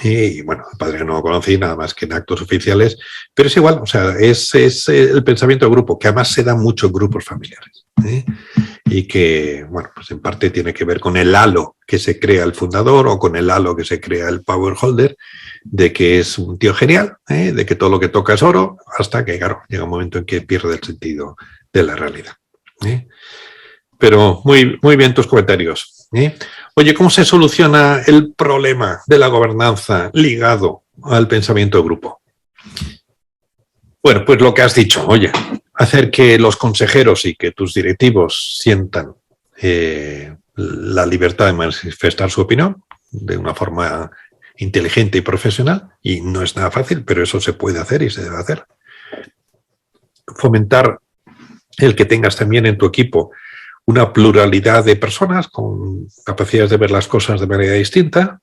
Speaker 1: Y bueno, el padre no lo conocí nada más que en actos oficiales, pero es igual, o sea, es el pensamiento de grupo, que además se da mucho en grupos familiares. Y que, bueno, pues en parte tiene que ver con el halo que se crea el fundador o con el halo que se crea el power holder, de que es un tío genial, de que todo lo que toca es oro, hasta que, claro, llega un momento en que pierde el sentido de la realidad. Pero muy, muy bien tus comentarios. Oye, ¿cómo se soluciona el problema de la gobernanza ligado al pensamiento de grupo? Bueno, pues lo que has dicho, oye, hacer que los consejeros y que tus directivos sientan la libertad de manifestar su opinión de una forma inteligente y profesional, y no es nada fácil, pero eso se puede hacer y se debe hacer. Fomentar el que tengas también en tu equipo una pluralidad de personas con capacidades de ver las cosas de manera distinta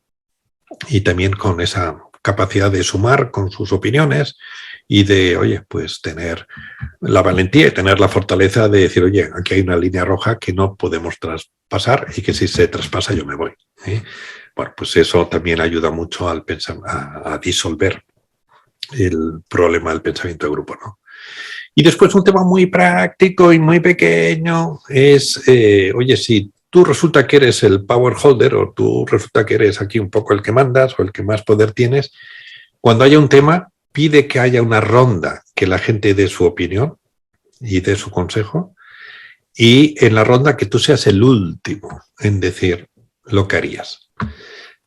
Speaker 1: y también con esa capacidad de sumar con sus opiniones y de, oye, pues tener la valentía y tener la fortaleza de decir, oye, aquí hay una línea roja que no podemos traspasar y que si se traspasa yo me voy. Bueno, pues eso también ayuda mucho al a disolver el problema del pensamiento de grupo, ¿no? Y después un tema muy práctico y muy pequeño es, oye, si tú resulta que eres el power holder o tú resulta que eres aquí un poco el que mandas o el que más poder tienes, cuando haya un tema, pide que haya una ronda, que la gente dé su opinión y dé su consejo, y en la ronda que tú seas el último en decir lo que harías,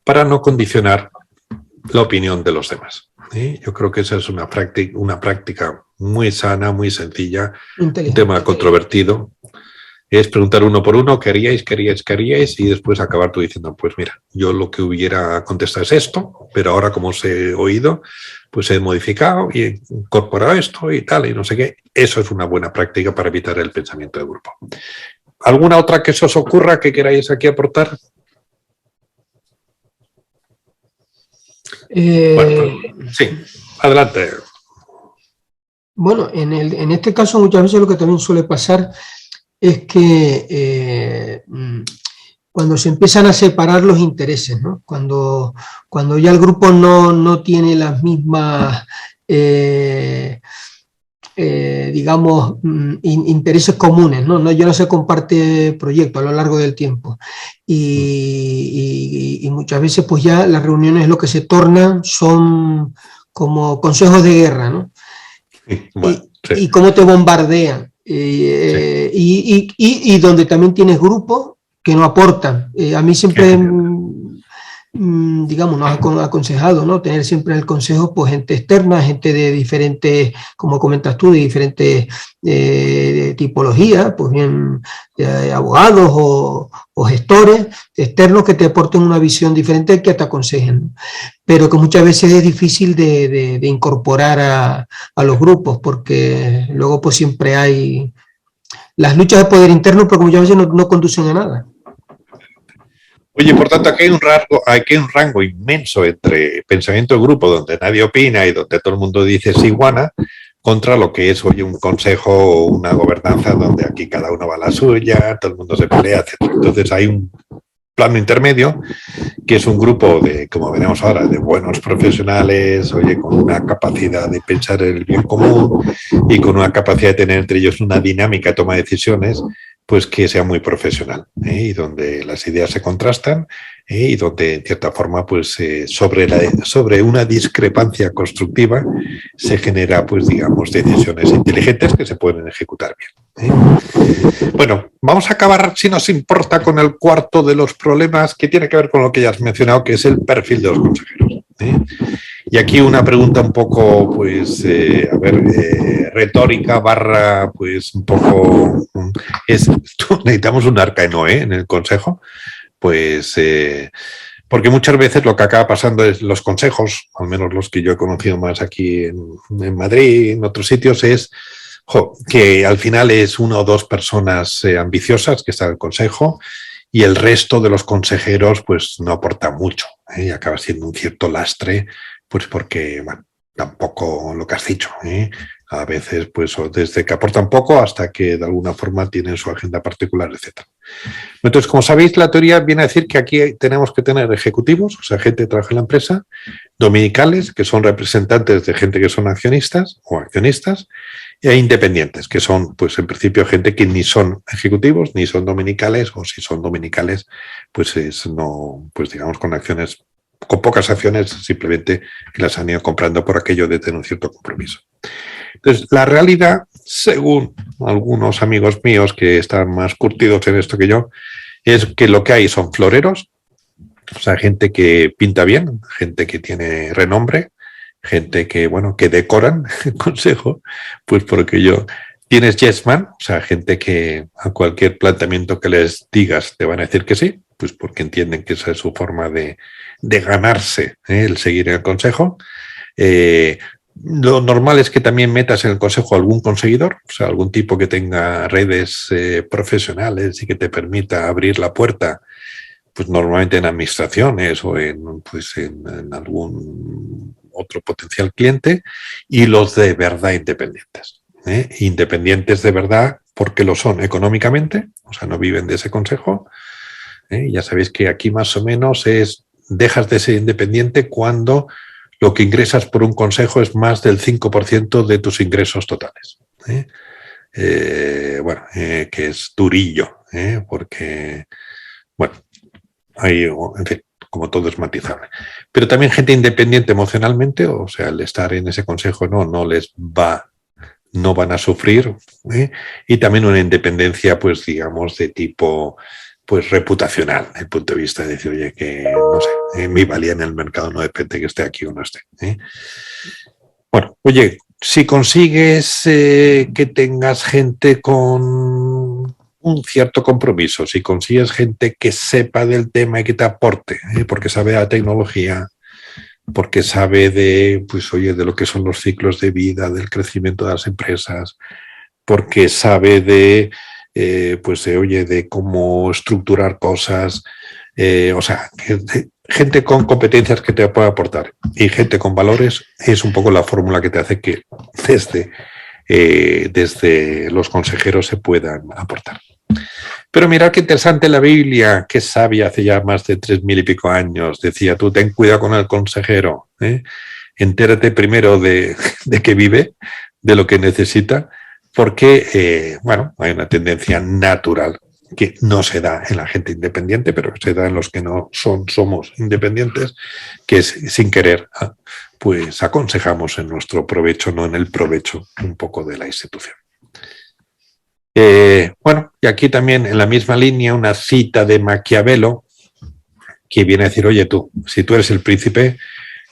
Speaker 1: para no condicionar la opinión de los demás. Yo creo que esa es una práctica muy sana, muy sencilla, un tema controvertido. Es preguntar uno por uno, ¿qué haríais? Y después acabar tú diciendo, pues mira, yo lo que hubiera contestado es esto, pero ahora como os he oído, pues he modificado y he incorporado esto y tal, y no sé qué. Eso es una buena práctica para evitar el pensamiento de grupo. ¿Alguna otra que se os ocurra que queráis aquí aportar? Bueno, sí, adelante.
Speaker 2: Bueno, en este caso muchas veces lo que también suele pasar es que cuando se empiezan a separar los intereses, ¿no? Cuando ya el grupo no tiene las mismas, digamos, intereses comunes, ¿no? Ya no se comparte proyecto a lo largo del tiempo. Y muchas veces pues ya las reuniones lo que se tornan son como consejos de guerra, ¿no? Bueno, sí. Y cómo te bombardean. Sí. Y donde también tienes grupos que no aportan. A mí siempre digamos, nos ha aconsejado, ¿no? Tener siempre en el consejo, pues, gente externa, gente de diferentes, como comentas tú, de diferentes tipologías, pues bien, abogados o gestores externos que te aporten una visión diferente y que te aconsejen, ¿no? Pero que muchas veces es difícil de incorporar a los grupos, porque luego pues siempre hay las luchas de poder interno, pero muchas veces no conducen a nada.
Speaker 1: Oye, por tanto, aquí hay un rango inmenso entre pensamiento de grupo, donde nadie opina y donde todo el mundo dice sí, guana, contra lo que es, oye, un consejo o una gobernanza donde aquí cada uno va a la suya, todo el mundo se pelea, etc. Entonces hay un plano intermedio, que es un grupo de, como veremos ahora, de buenos profesionales, oye, con una capacidad de pensar en el bien común y con una capacidad de tener entre ellos una dinámica de toma de decisiones, pues que sea muy profesional, y donde las ideas se contrastan, y donde en cierta forma pues sobre una discrepancia constructiva se genera, pues digamos, decisiones inteligentes que se pueden ejecutar bien. Bueno, vamos a acabar, si nos importa, con el cuarto de los problemas, que tiene que ver con lo que ya has mencionado, que es el perfil de los consejeros. Y aquí una pregunta un poco, pues, retórica barra, pues, un poco, necesitamos un arca de Noé en el consejo, pues, porque muchas veces lo que acaba pasando es los consejos, al menos los que yo he conocido más aquí en Madrid, en otros sitios, es que al final es una o dos personas ambiciosas que están en el consejo y el resto de los consejeros pues no aporta mucho, y acaba siendo un cierto lastre, pues porque, bueno, tampoco lo que has dicho, a veces pues desde que aportan poco hasta que de alguna forma tienen su agenda particular, etc. Entonces, como sabéis, la teoría viene a decir que aquí tenemos que tener ejecutivos, o sea, gente que trabaja en la empresa, dominicales, que son representantes de gente que son accionistas o accionistas, e independientes, que son, pues en principio, gente que ni son ejecutivos, ni son dominicales, o si son dominicales, pues no, pues digamos con acciones, con pocas acciones, simplemente que las han ido comprando por aquello de tener un cierto compromiso. Entonces, la realidad, según algunos amigos míos que están más curtidos en esto que yo, es que lo que hay son floreros, o sea, gente que pinta bien, gente que tiene renombre, gente que, bueno, que decoran el consejo, pues porque tienes yes man, o sea, gente que a cualquier planteamiento que les digas te van a decir que sí, pues porque entienden que esa es su forma de ganarse el seguir en el consejo. Lo normal es que también metas en el consejo algún conseguidor, o sea, algún tipo que tenga redes profesionales y que te permita abrir la puerta, pues normalmente en administraciones o en algún otro potencial cliente, y los de verdad independientes. Independientes de verdad porque lo son económicamente, o sea, no viven de ese consejo. Ya sabéis que aquí más o menos dejas de ser independiente cuando lo que ingresas por un consejo es más del 5% de tus ingresos totales. Que es durillo, porque, bueno, en fin, como todo es matizable. Pero también gente independiente emocionalmente, o sea, el estar en ese consejo no van a sufrir, y también una independencia, pues digamos, de tipo pues reputacional, desde el punto de vista de decir, oye, que no sé, mi valía en el mercado no depende que esté aquí o no esté. Bueno, oye, si consigues que tengas gente con un cierto compromiso, si consigues gente que sepa del tema y que te aporte, porque sabe de la tecnología, porque sabe de lo que son los ciclos de vida, del crecimiento de las empresas, porque sabe de cómo estructurar cosas, o sea, gente con competencias que te puede aportar y gente con valores, es un poco la fórmula que te hace que desde los consejeros se puedan aportar. Pero mirad qué interesante la Biblia, qué sabia, hace ya más de 3000 y pico años, decía: tú ten cuidado con el consejero, entérate primero de qué vive, de lo que necesita, porque, hay una tendencia natural que no se da en la gente independiente, pero que se da en los que no somos independientes, que es, sin querer, pues aconsejamos en nuestro provecho, no en el provecho un poco de la institución. Y aquí también en la misma línea una cita de Maquiavelo, que viene a decir, oye tú, si tú eres el príncipe,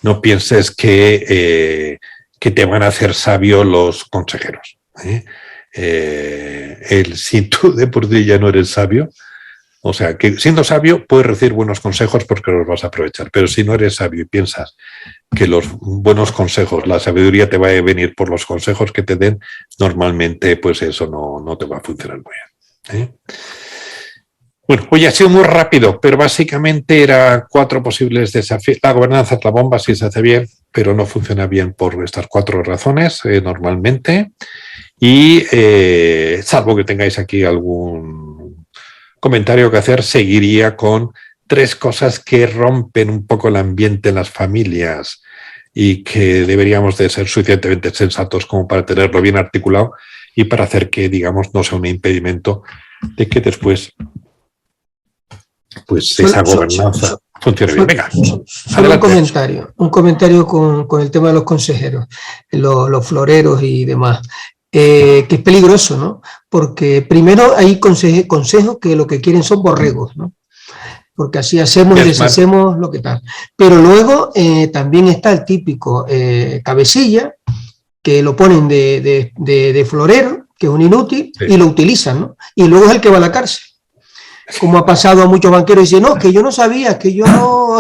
Speaker 1: no pienses que te van a hacer sabio los consejeros. Si tú de por sí ya no eres sabio, o sea, que siendo sabio puedes recibir buenos consejos porque los vas a aprovechar, pero si no eres sabio y piensas que los buenos consejos, la sabiduría te va a venir por los consejos que te den, normalmente pues eso no te va a funcionar muy bien. Bueno, hoy ha sido muy rápido, pero básicamente era 4 posibles desafíos. La gobernanza es la bomba si se hace bien, pero no funciona bien por estas 4 razones normalmente. Y salvo que tengáis aquí algún comentario que hacer, seguiría con 3 cosas que rompen un poco el ambiente en las familias y que deberíamos de ser suficientemente sensatos como para tenerlo bien articulado y para hacer que, digamos, no sea un impedimento de que después pues esa gobernanza funcione bien. Venga,
Speaker 2: un comentario con el tema de los consejeros, los floreros y demás. Que es peligroso, ¿no? Porque primero hay consejos que lo que quieren son borregos, ¿no? Porque así hacemos y deshacemos lo que tal. Pero luego también está el típico cabecilla, que lo ponen de florero, que es un inútil, sí, y lo utilizan, ¿no? Y luego es el que va a la cárcel. Como ha pasado a muchos banqueros, dicen, no, que yo no sabía, que yo no...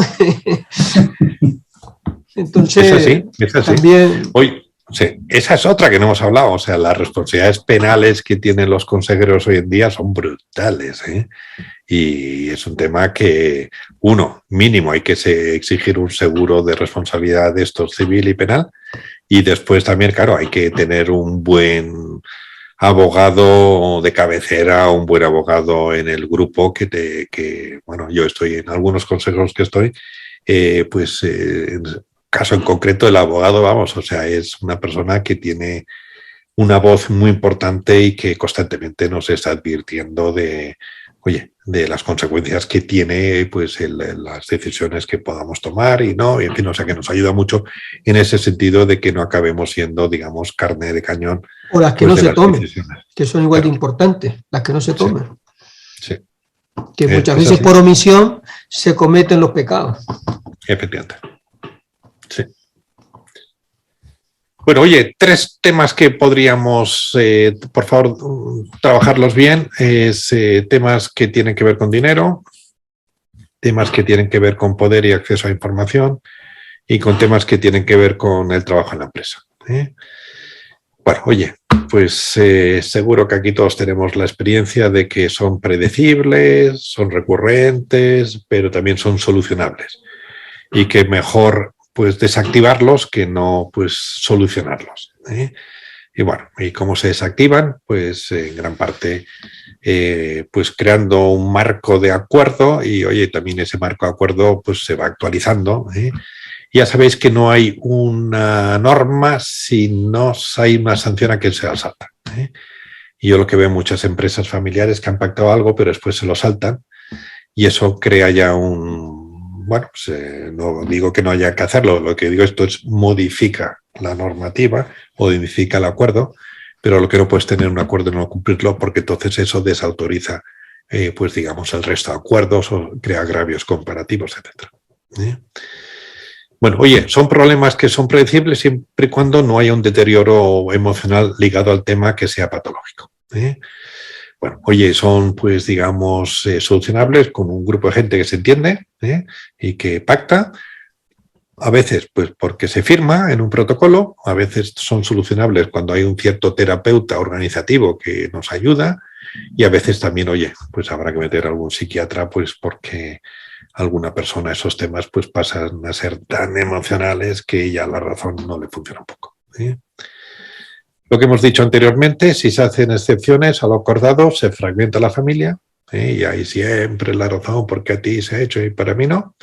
Speaker 2: Entonces,
Speaker 1: es así.
Speaker 2: También...
Speaker 1: Hoy, sí, esa es otra que no hemos hablado. O sea, las responsabilidades penales que tienen los consejeros hoy en día son brutales, ¿eh? Y es un tema que, mínimo hay que exigir un seguro de responsabilidad de estos civil y penal. Y después también, claro, hay que tener un buen abogado de cabecera, un buen abogado en el grupo bueno, yo estoy en algunos consejos que estoy, en caso en concreto el abogado, vamos, o sea, es una persona que tiene una voz muy importante y que constantemente nos está advirtiendo de las consecuencias que tiene pues las decisiones que podamos tomar y en fin, o sea que nos ayuda mucho en ese sentido de que no acabemos siendo, digamos, carne de cañón.
Speaker 2: O las que no se tomen, que son igual de importantes, las que no se tomen.
Speaker 1: Sí.
Speaker 2: Que muchas veces por omisión se cometen los pecados.
Speaker 1: Efectivamente. Sí. Bueno, oye, 3 temas que podríamos, por favor, trabajarlos bien. Temas que tienen que ver con dinero, temas que tienen que ver con poder y acceso a información y con temas que tienen que ver con el trabajo en la empresa. Bueno, oye, pues seguro que aquí todos tenemos la experiencia de que son predecibles, son recurrentes, pero también son solucionables. Y que mejor pues desactivarlos que no pues solucionarlos. Y bueno, ¿y cómo se desactivan? Pues en gran parte pues creando un marco de acuerdo y oye, también ese marco de acuerdo pues se va actualizando. Ya sabéis que no hay una norma si no hay una sanción a quien se la salta. Y yo lo que veo en muchas empresas familiares que han pactado algo pero después se lo saltan y eso crea ya bueno, no digo que no haya que hacerlo, lo que digo esto es modifica la normativa, modifica el acuerdo, pero lo que no puedes tener un acuerdo y no cumplirlo porque entonces eso desautoriza, pues digamos, el resto de acuerdos o crea agravios comparativos, etc. Bueno, oye, son problemas que son predecibles siempre y cuando no haya un deterioro emocional ligado al tema que sea patológico. Bueno, oye, son, pues, digamos, solucionables con un grupo de gente que se entiende y que pacta. A veces, pues, porque se firma en un protocolo. A veces son solucionables cuando hay un cierto terapeuta organizativo que nos ayuda. Y a veces también, oye, pues habrá que meter a algún psiquiatra, pues, porque alguna persona esos temas, pues, pasan a ser tan emocionales que ya la razón no le funciona un poco. Lo que hemos dicho anteriormente, si se hacen excepciones a lo acordado, se fragmenta la familia, y hay siempre la razón porque a ti se ha hecho y para mí no.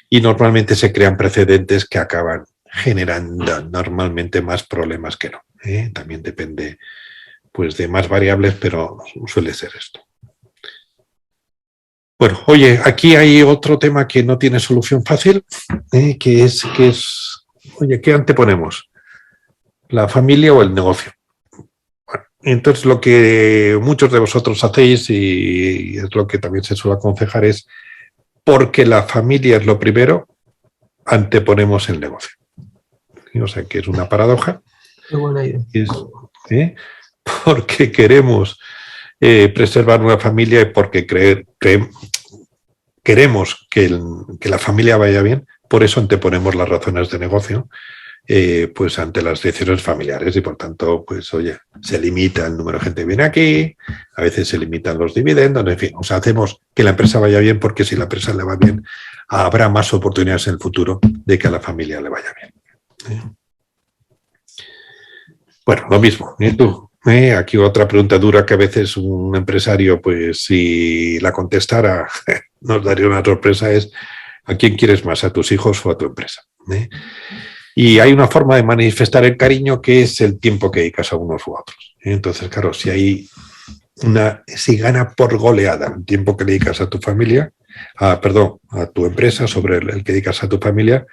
Speaker 1: Y normalmente se crean precedentes que acaban generando normalmente más problemas que no. También depende pues, de más variables, pero suele ser esto. Bueno, oye, aquí hay otro tema que no tiene solución fácil, que es, oye, ¿qué anteponemos? ¿La familia o el negocio? Bueno, entonces lo que muchos de vosotros hacéis y es lo que también se suele aconsejar es porque la familia es lo primero, anteponemos el negocio. O sea que es una paradoja.
Speaker 2: Qué buena idea.
Speaker 1: ¿Eh? Porque queremos preservar una familia y porque queremos que la familia vaya bien, por eso anteponemos las razones de negocio pues ante las decisiones familiares y por tanto, pues oye, se limita el número de gente que viene aquí, a veces se limitan los dividendos, en fin, o sea, hacemos que la empresa vaya bien porque si la empresa le va bien, habrá más oportunidades en el futuro de que a la familia le vaya bien. Bueno, lo mismo, ¿y tú? Aquí otra pregunta dura que a veces un empresario, pues si la contestara, nos daría una sorpresa, es ¿a quién quieres más, a tus hijos o a tu empresa? Y hay una forma de manifestar el cariño que es el tiempo que dedicas a unos u otros. Entonces, claro, si gana por goleada el tiempo que dedicas a tu familia, a tu empresa sobre el que dedicas a tu familia,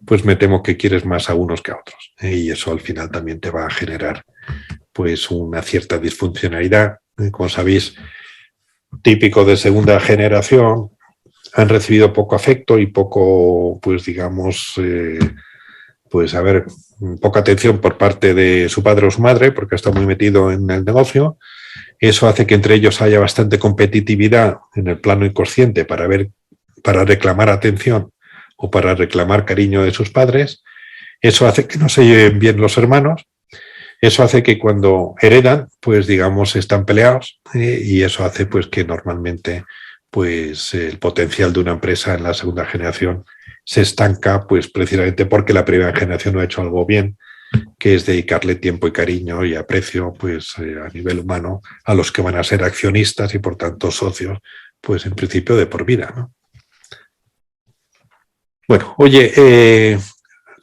Speaker 1: pues me temo que quieres más a unos que a otros. Y eso al final también te va a generar pues una cierta disfuncionalidad. Como sabéis, típico de segunda generación, han recibido poco afecto y poco, pues digamos, poca atención por parte de su padre o su madre, porque está muy metido en el negocio. Eso hace que entre ellos haya bastante competitividad en el plano inconsciente para reclamar atención o para reclamar cariño de sus padres. Eso hace que no se lleven bien los hermanos. Eso hace que cuando heredan, pues digamos, están peleados y eso hace pues que normalmente pues el potencial de una empresa en la segunda generación se estanca pues precisamente porque la primera generación no ha hecho algo bien, que es dedicarle tiempo y cariño y aprecio pues a nivel humano a los que van a ser accionistas y por tanto socios, pues en principio de por vida, ¿no? Bueno, oye,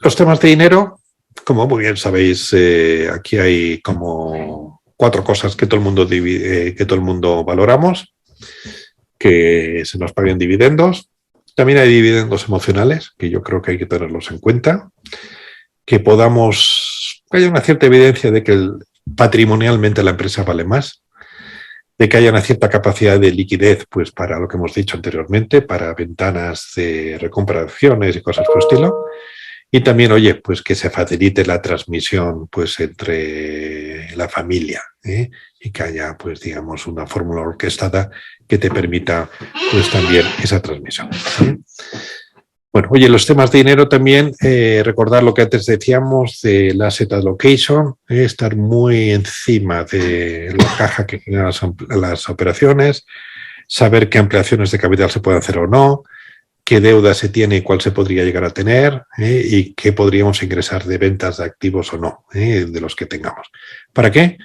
Speaker 1: los temas de dinero, como muy bien sabéis, aquí hay como 4 cosas que todo el mundo valoramos, que se nos paguen dividendos. También hay dividendos emocionales, que yo creo que hay que tenerlos en cuenta, que haya una cierta evidencia de que patrimonialmente la empresa vale más, de que haya una cierta capacidad de liquidez, pues para lo que hemos dicho anteriormente, para ventanas de recompra de acciones y cosas por el estilo. Y también, oye, pues que se facilite la transmisión pues entre la familia, y que haya, pues digamos, una fórmula orquestada que te permita pues también esa transmisión. Bueno, oye, los temas de dinero también, recordar lo que antes decíamos del asset allocation, estar muy encima de la caja que generan las operaciones, saber qué ampliaciones de capital se pueden hacer o no, qué deuda se tiene y cuál se podría llegar a tener, y qué podríamos ingresar de ventas de activos o no, de los que tengamos. ¿Para qué?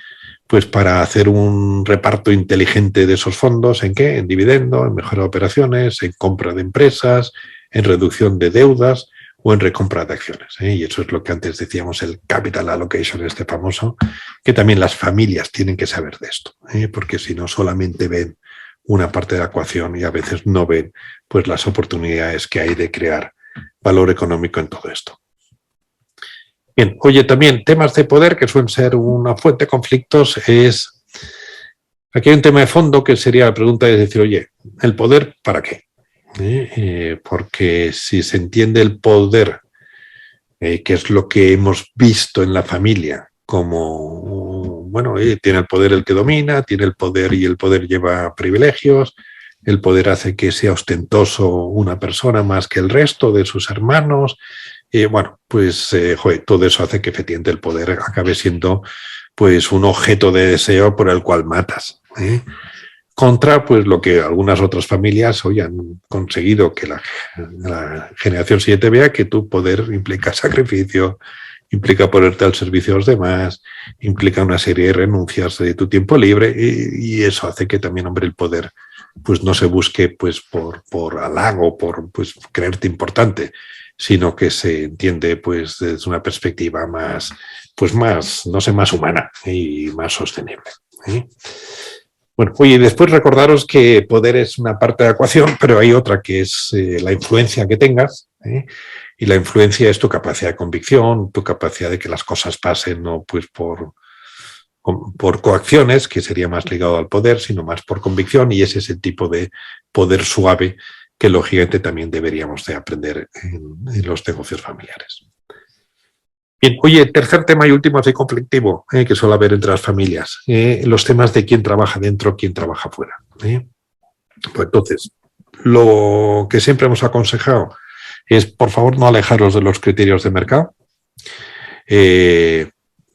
Speaker 1: Pues para hacer un reparto inteligente de esos fondos, ¿en qué? En dividendo, en mejora de operaciones, en compra de empresas, en reducción de deudas o en recompra de acciones. Y eso es lo que antes decíamos, el capital allocation, este famoso, que también las familias tienen que saber de esto, porque si no solamente ven una parte de la ecuación y a veces no ven pues las oportunidades que hay de crear valor económico en todo esto. Bien, oye, también temas de poder que suelen ser una fuente de conflictos es... Aquí hay un tema de fondo que sería la pregunta de decir, oye, ¿el poder para qué? Porque si se entiende el poder, que es lo que hemos visto en la familia, como, bueno, tiene el poder el que domina, tiene el poder y el poder lleva privilegios, el poder hace que sea ostentoso una persona más que el resto de sus hermanos. Bueno, pues todo eso hace que efectivamente el poder acabe siendo pues un objeto de deseo por el cual matas. Contra pues lo que algunas otras familias hoy han conseguido que la generación siguiente vea que tu poder implica sacrificio, implica ponerte al servicio de los demás, implica una serie de renuncias de tu tiempo libre y eso hace que también, hombre, el poder pues no se busque pues por halago, por pues creerte importante, sino que se entiende pues desde una perspectiva más, no sé, más humana y más sostenible. Bueno, oye, después recordaros que poder es una parte de la ecuación, pero hay otra que es la influencia que tengas, y la influencia es tu capacidad de convicción, tu capacidad de que las cosas pasen no pues por coacciones, que sería más ligado al poder, sino más por convicción, y ese es el tipo de poder suave que lógicamente también deberíamos de aprender en los negocios familiares. Bien, oye, tercer tema y último así conflictivo que suele haber entre las familias, los temas de quién trabaja dentro, quién trabaja fuera. Pues entonces, lo que siempre hemos aconsejado es, por favor, no alejaros de los criterios de mercado,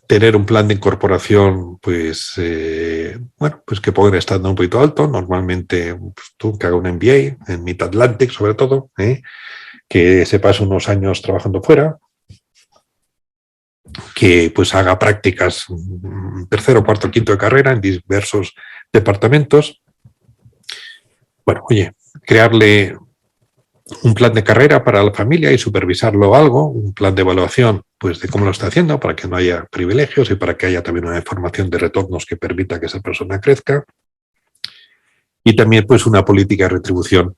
Speaker 1: tener un plan de incorporación, pues, bueno, pues que ponga estándar un poquito alto, normalmente pues, tú que haga un MBA en Mid-Atlantic sobre todo, que se pase unos años trabajando fuera, que pues haga prácticas tercero, cuarto, quinto de carrera en diversos departamentos. Bueno, oye, crearle un plan de carrera para la familia y supervisarlo algo, un plan de evaluación pues de cómo lo está haciendo para que no haya privilegios y para que haya también una información de retornos que permita que esa persona crezca. Y también pues una política de retribución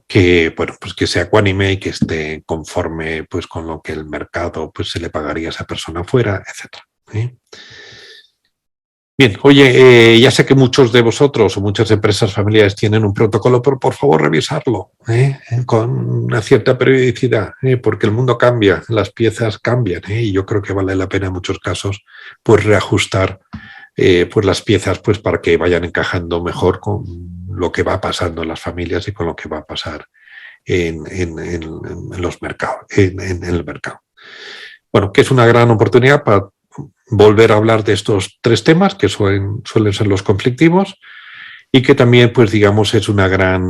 Speaker 1: que, bueno, pues que sea ecuánime y que esté conforme pues con lo que el mercado pues se le pagaría a esa persona fuera, etcétera. Bien, oye, ya sé que muchos de vosotros o muchas empresas familiares tienen un protocolo, pero por favor revisarlo con una cierta periodicidad, porque el mundo cambia, las piezas cambian, y yo creo que vale la pena en muchos casos pues reajustar pues las piezas pues para que vayan encajando mejor con lo que va pasando en las familias y con lo que va a pasar en los mercados, en el mercado. Bueno, que es una gran oportunidad para volver a hablar de estos tres temas que suelen ser los conflictivos y que también, pues digamos, es una gran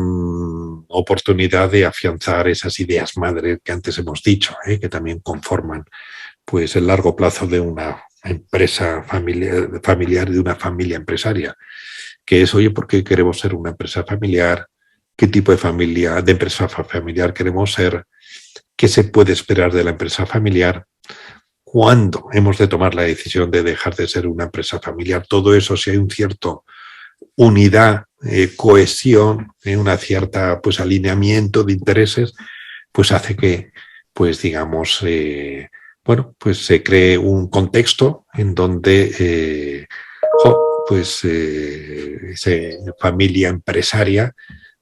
Speaker 1: oportunidad de afianzar esas ideas madre que antes hemos dicho, que también conforman pues el largo plazo de una empresa familiar, de una familia empresaria, que es, oye, ¿por qué queremos ser una empresa familiar? ¿Qué tipo de familia, de empresa familiar queremos ser? ¿Qué se puede esperar de la empresa familiar? ¿Cuándo hemos de tomar la decisión de dejar de ser una empresa familiar? Todo eso, si hay un cierto unidad, cohesión, una cierta pues alineamiento de intereses, pues hace que, pues digamos, bueno, pues se cree un contexto en donde pues familia empresaria,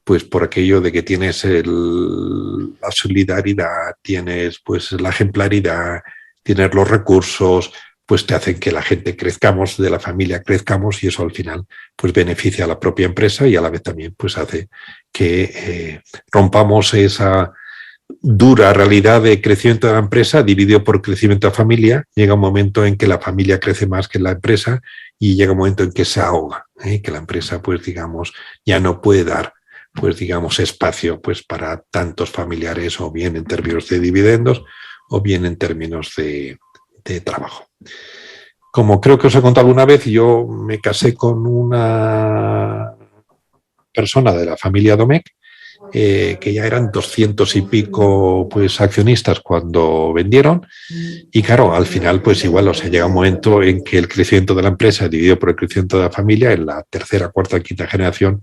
Speaker 1: pues por aquello de que tienes la solidaridad, tienes pues la ejemplaridad, tienes los recursos, pues te hacen que la gente crezcamos, de la familia crezcamos, y eso al final pues beneficia a la propia empresa y a la vez también pues hace que rompamos esa dura realidad de crecimiento de la empresa dividido por crecimiento de la familia. Llega un momento en que la familia crece más que la empresa y llega un momento en que se ahoga, que la empresa pues digamos ya no puede dar pues digamos espacio pues para tantos familiares, o bien en términos de dividendos o bien en términos de trabajo. Como creo que os he contado alguna vez, yo me casé con una persona de la familia Domecq, que ya eran 200 y pico pues accionistas cuando vendieron, y claro, al final pues igual, o sea, llega un momento en que el crecimiento de la empresa dividido por el crecimiento de la familia en la tercera, cuarta, quinta generación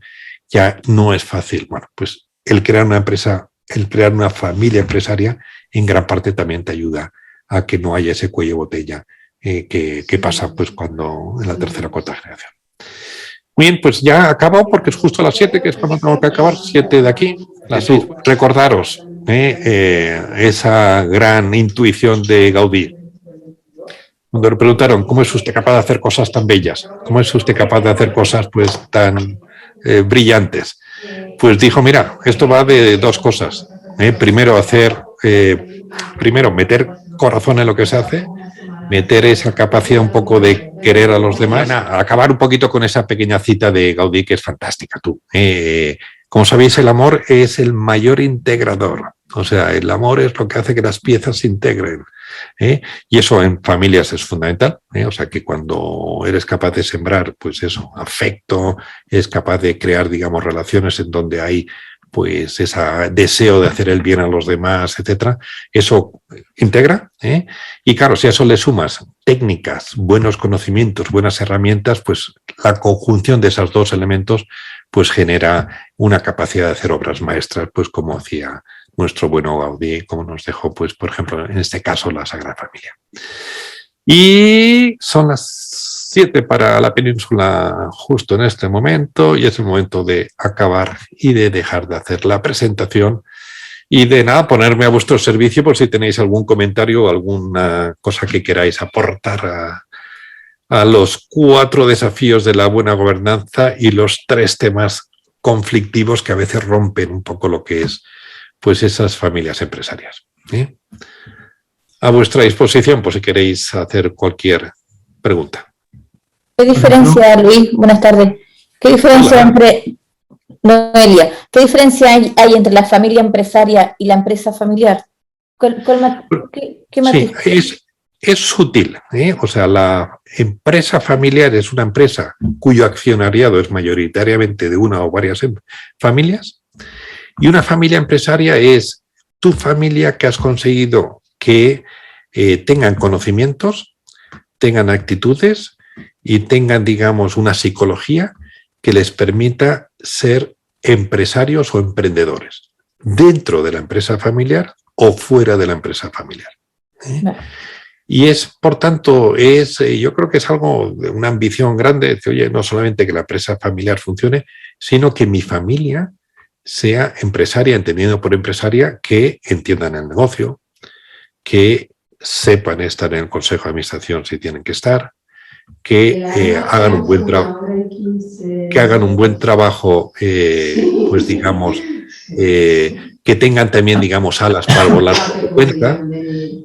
Speaker 1: ya no es fácil. Bueno, pues el crear una empresa, el crear una familia empresaria en gran parte también te ayuda a que no haya ese cuello de botella que pasa pues cuando en la tercera o cuarta generación. Bien, pues ya ha acabado porque es justo a las 7, que es cuando tengo que acabar, 7 de aquí. Las 6. Recordaros esa gran intuición de Gaudí. Cuando le preguntaron, ¿cómo es usted capaz de hacer cosas tan bellas? ¿Cómo es usted capaz de hacer cosas pues tan brillantes? Pues dijo, mira, esto va de dos cosas. Primero, primero meter corazón en lo que se hace, meter esa capacidad un poco de querer a los demás, acabar un poquito con esa pequeña cita de Gaudí que es fantástica. Como sabéis, el amor es el mayor integrador. O sea, el amor es lo que hace que las piezas se integren. Y eso en familias es fundamental. O sea, que cuando eres capaz de sembrar, pues eso, afecto, es capaz de crear, digamos, relaciones en donde hay pues ese deseo de hacer el bien a los demás, etcétera, eso integra, y claro, si a eso le sumas técnicas, buenos conocimientos, buenas herramientas, pues la conjunción de esos dos elementos pues genera una capacidad de hacer obras maestras, pues como hacía nuestro bueno Gaudí, como nos dejó, pues por ejemplo, en este caso, la Sagrada Familia. Y son las 7 para la península justo en este momento, y es el momento de acabar y de dejar de hacer la presentación y de nada, ponerme a vuestro servicio por si tenéis algún comentario o alguna cosa que queráis aportar a los 4 desafíos de la buena gobernanza y los 3 temas conflictivos que a veces rompen un poco lo que es pues esas familias empresarias. A vuestra disposición por si queréis hacer cualquier pregunta.
Speaker 3: ¿Qué diferencia, Luis? Buenas tardes. ¿Qué diferencia Noelia, ¿qué diferencia hay entre la familia empresaria y la empresa familiar? ¿Qué matiz?
Speaker 1: Sí, es sutil, O sea, la empresa familiar es una empresa cuyo accionariado es mayoritariamente de una o varias familias, y una familia empresaria es tu familia que has conseguido que tengan conocimientos, tengan actitudes y tengan, digamos, una psicología que les permita ser empresarios o emprendedores dentro de la empresa familiar o fuera de la empresa familiar. Y es, por tanto, yo creo que es algo de una ambición grande, de, oye, no solamente que la empresa familiar funcione, sino que mi familia sea empresaria, entendiendo por empresaria que entiendan el negocio, que sepan estar en el consejo de administración si tienen que estar, que hagan un buen trabajo, pues digamos, que tengan también, digamos, alas para volar por cuenta,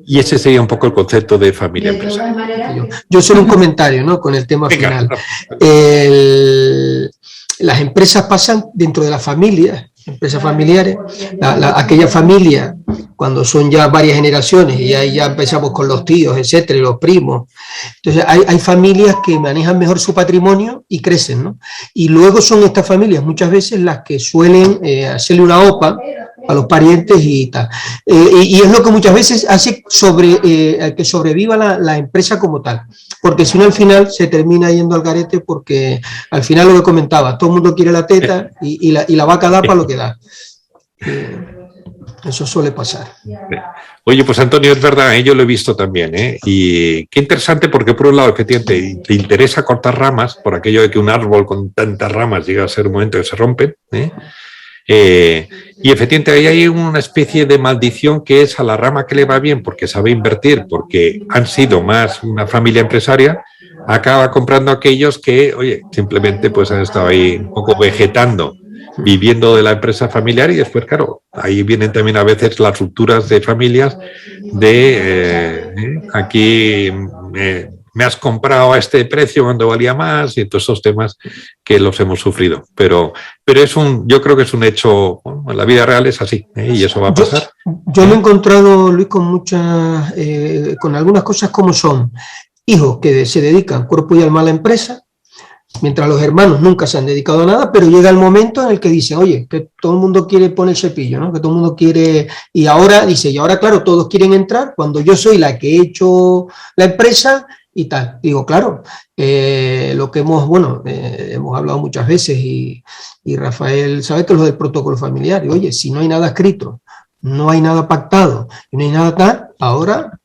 Speaker 1: y ese sería un poco el concepto de familia empresaria.
Speaker 2: Yo solo un comentario, ¿no? Con el tema final. Las empresas pasan dentro de las familias, empresas familiares, aquella familia, cuando son ya varias generaciones, y ahí ya empezamos con los tíos, etcétera, y los primos. Entonces, hay familias que manejan mejor su patrimonio y crecen, ¿no? Y luego son estas familias muchas veces las que suelen hacerle una OPA a los parientes y tal. Y es lo que muchas veces hace que sobreviva la empresa como tal. Porque si no, al final se termina yendo al garete, porque al final lo que comentaba, todo el mundo quiere la teta y la vaca da para lo que da. Eso suele pasar.
Speaker 1: Oye, pues Antonio, es verdad, yo lo he visto también, y qué interesante, porque por un lado, efectivamente, te interesa cortar ramas, por aquello de que un árbol con tantas ramas llega a ser un momento que se rompen, y efectivamente ahí hay una especie de maldición que es a la rama que le va bien porque sabe invertir, porque han sido más una familia empresaria, acaba comprando a aquellos que, oye, simplemente pues han estado ahí un poco vegetando, viviendo de la empresa familiar, y después, claro, ahí vienen también a veces las rupturas de familias de aquí me has comprado a este precio cuando valía más, y todos esos temas que los hemos sufrido. Pero yo creo que es un hecho, bueno, en la vida real es así, y eso va a pasar.
Speaker 2: Yo me he encontrado, Luis, con con algunas cosas como son hijos que se dedican cuerpo y alma a la empresa, mientras los hermanos nunca se han dedicado a nada, pero llega el momento en el que dicen, oye, que todo el mundo quiere poner el cepillo, ¿no? Que todo el mundo quiere, y ahora claro, todos quieren entrar cuando yo soy la que he hecho la empresa y tal. Digo, claro, lo que hemos hablado muchas veces, y Rafael sabe que es lo del protocolo familiar, y oye, si no hay nada escrito, no hay nada pactado, y no hay nada tal, ahora...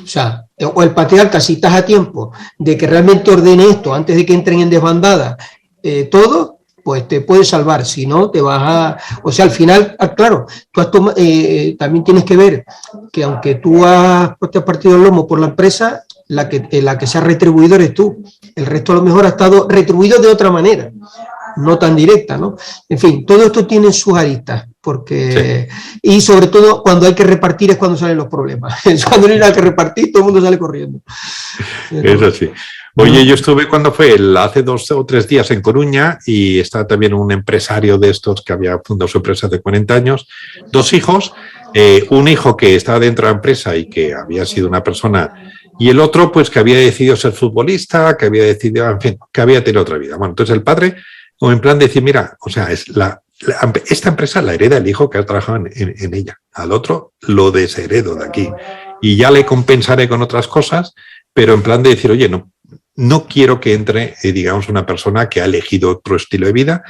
Speaker 2: O sea, o el patriarca, si estás a tiempo de que realmente ordene esto antes de que entren en desbandada todo, pues te puedes salvar. Si no, te vas a... O sea, al final, claro, también tienes que ver que aunque tú te has partido el lomo por la empresa, la que se ha retribuido eres tú. El resto a lo mejor ha estado retribuido de otra manera, no tan directa, ¿no? En fin, todo esto tiene sus aristas, porque sí. Y sobre todo cuando hay que repartir es cuando salen los problemas. Cuando no hay nada que repartir, todo el mundo sale corriendo.
Speaker 1: Eso sí. Oye, yo estuve hace 2 o 3 días en Coruña, y está también un empresario de estos que había fundado su empresa hace 40 años, 2 hijos, un hijo que estaba dentro de la empresa y que había sido una persona, y el otro pues que había decidido ser futbolista, que había decidido, en fin, que había tenido otra vida. Bueno, entonces el padre, como en plan de decir, mira, o sea, esta empresa la hereda el hijo que ha trabajado en ella, al otro lo desheredo de aquí y ya le compensaré con otras cosas, pero en plan de decir, oye, no quiero que entre, digamos, una persona que ha elegido otro estilo de vida.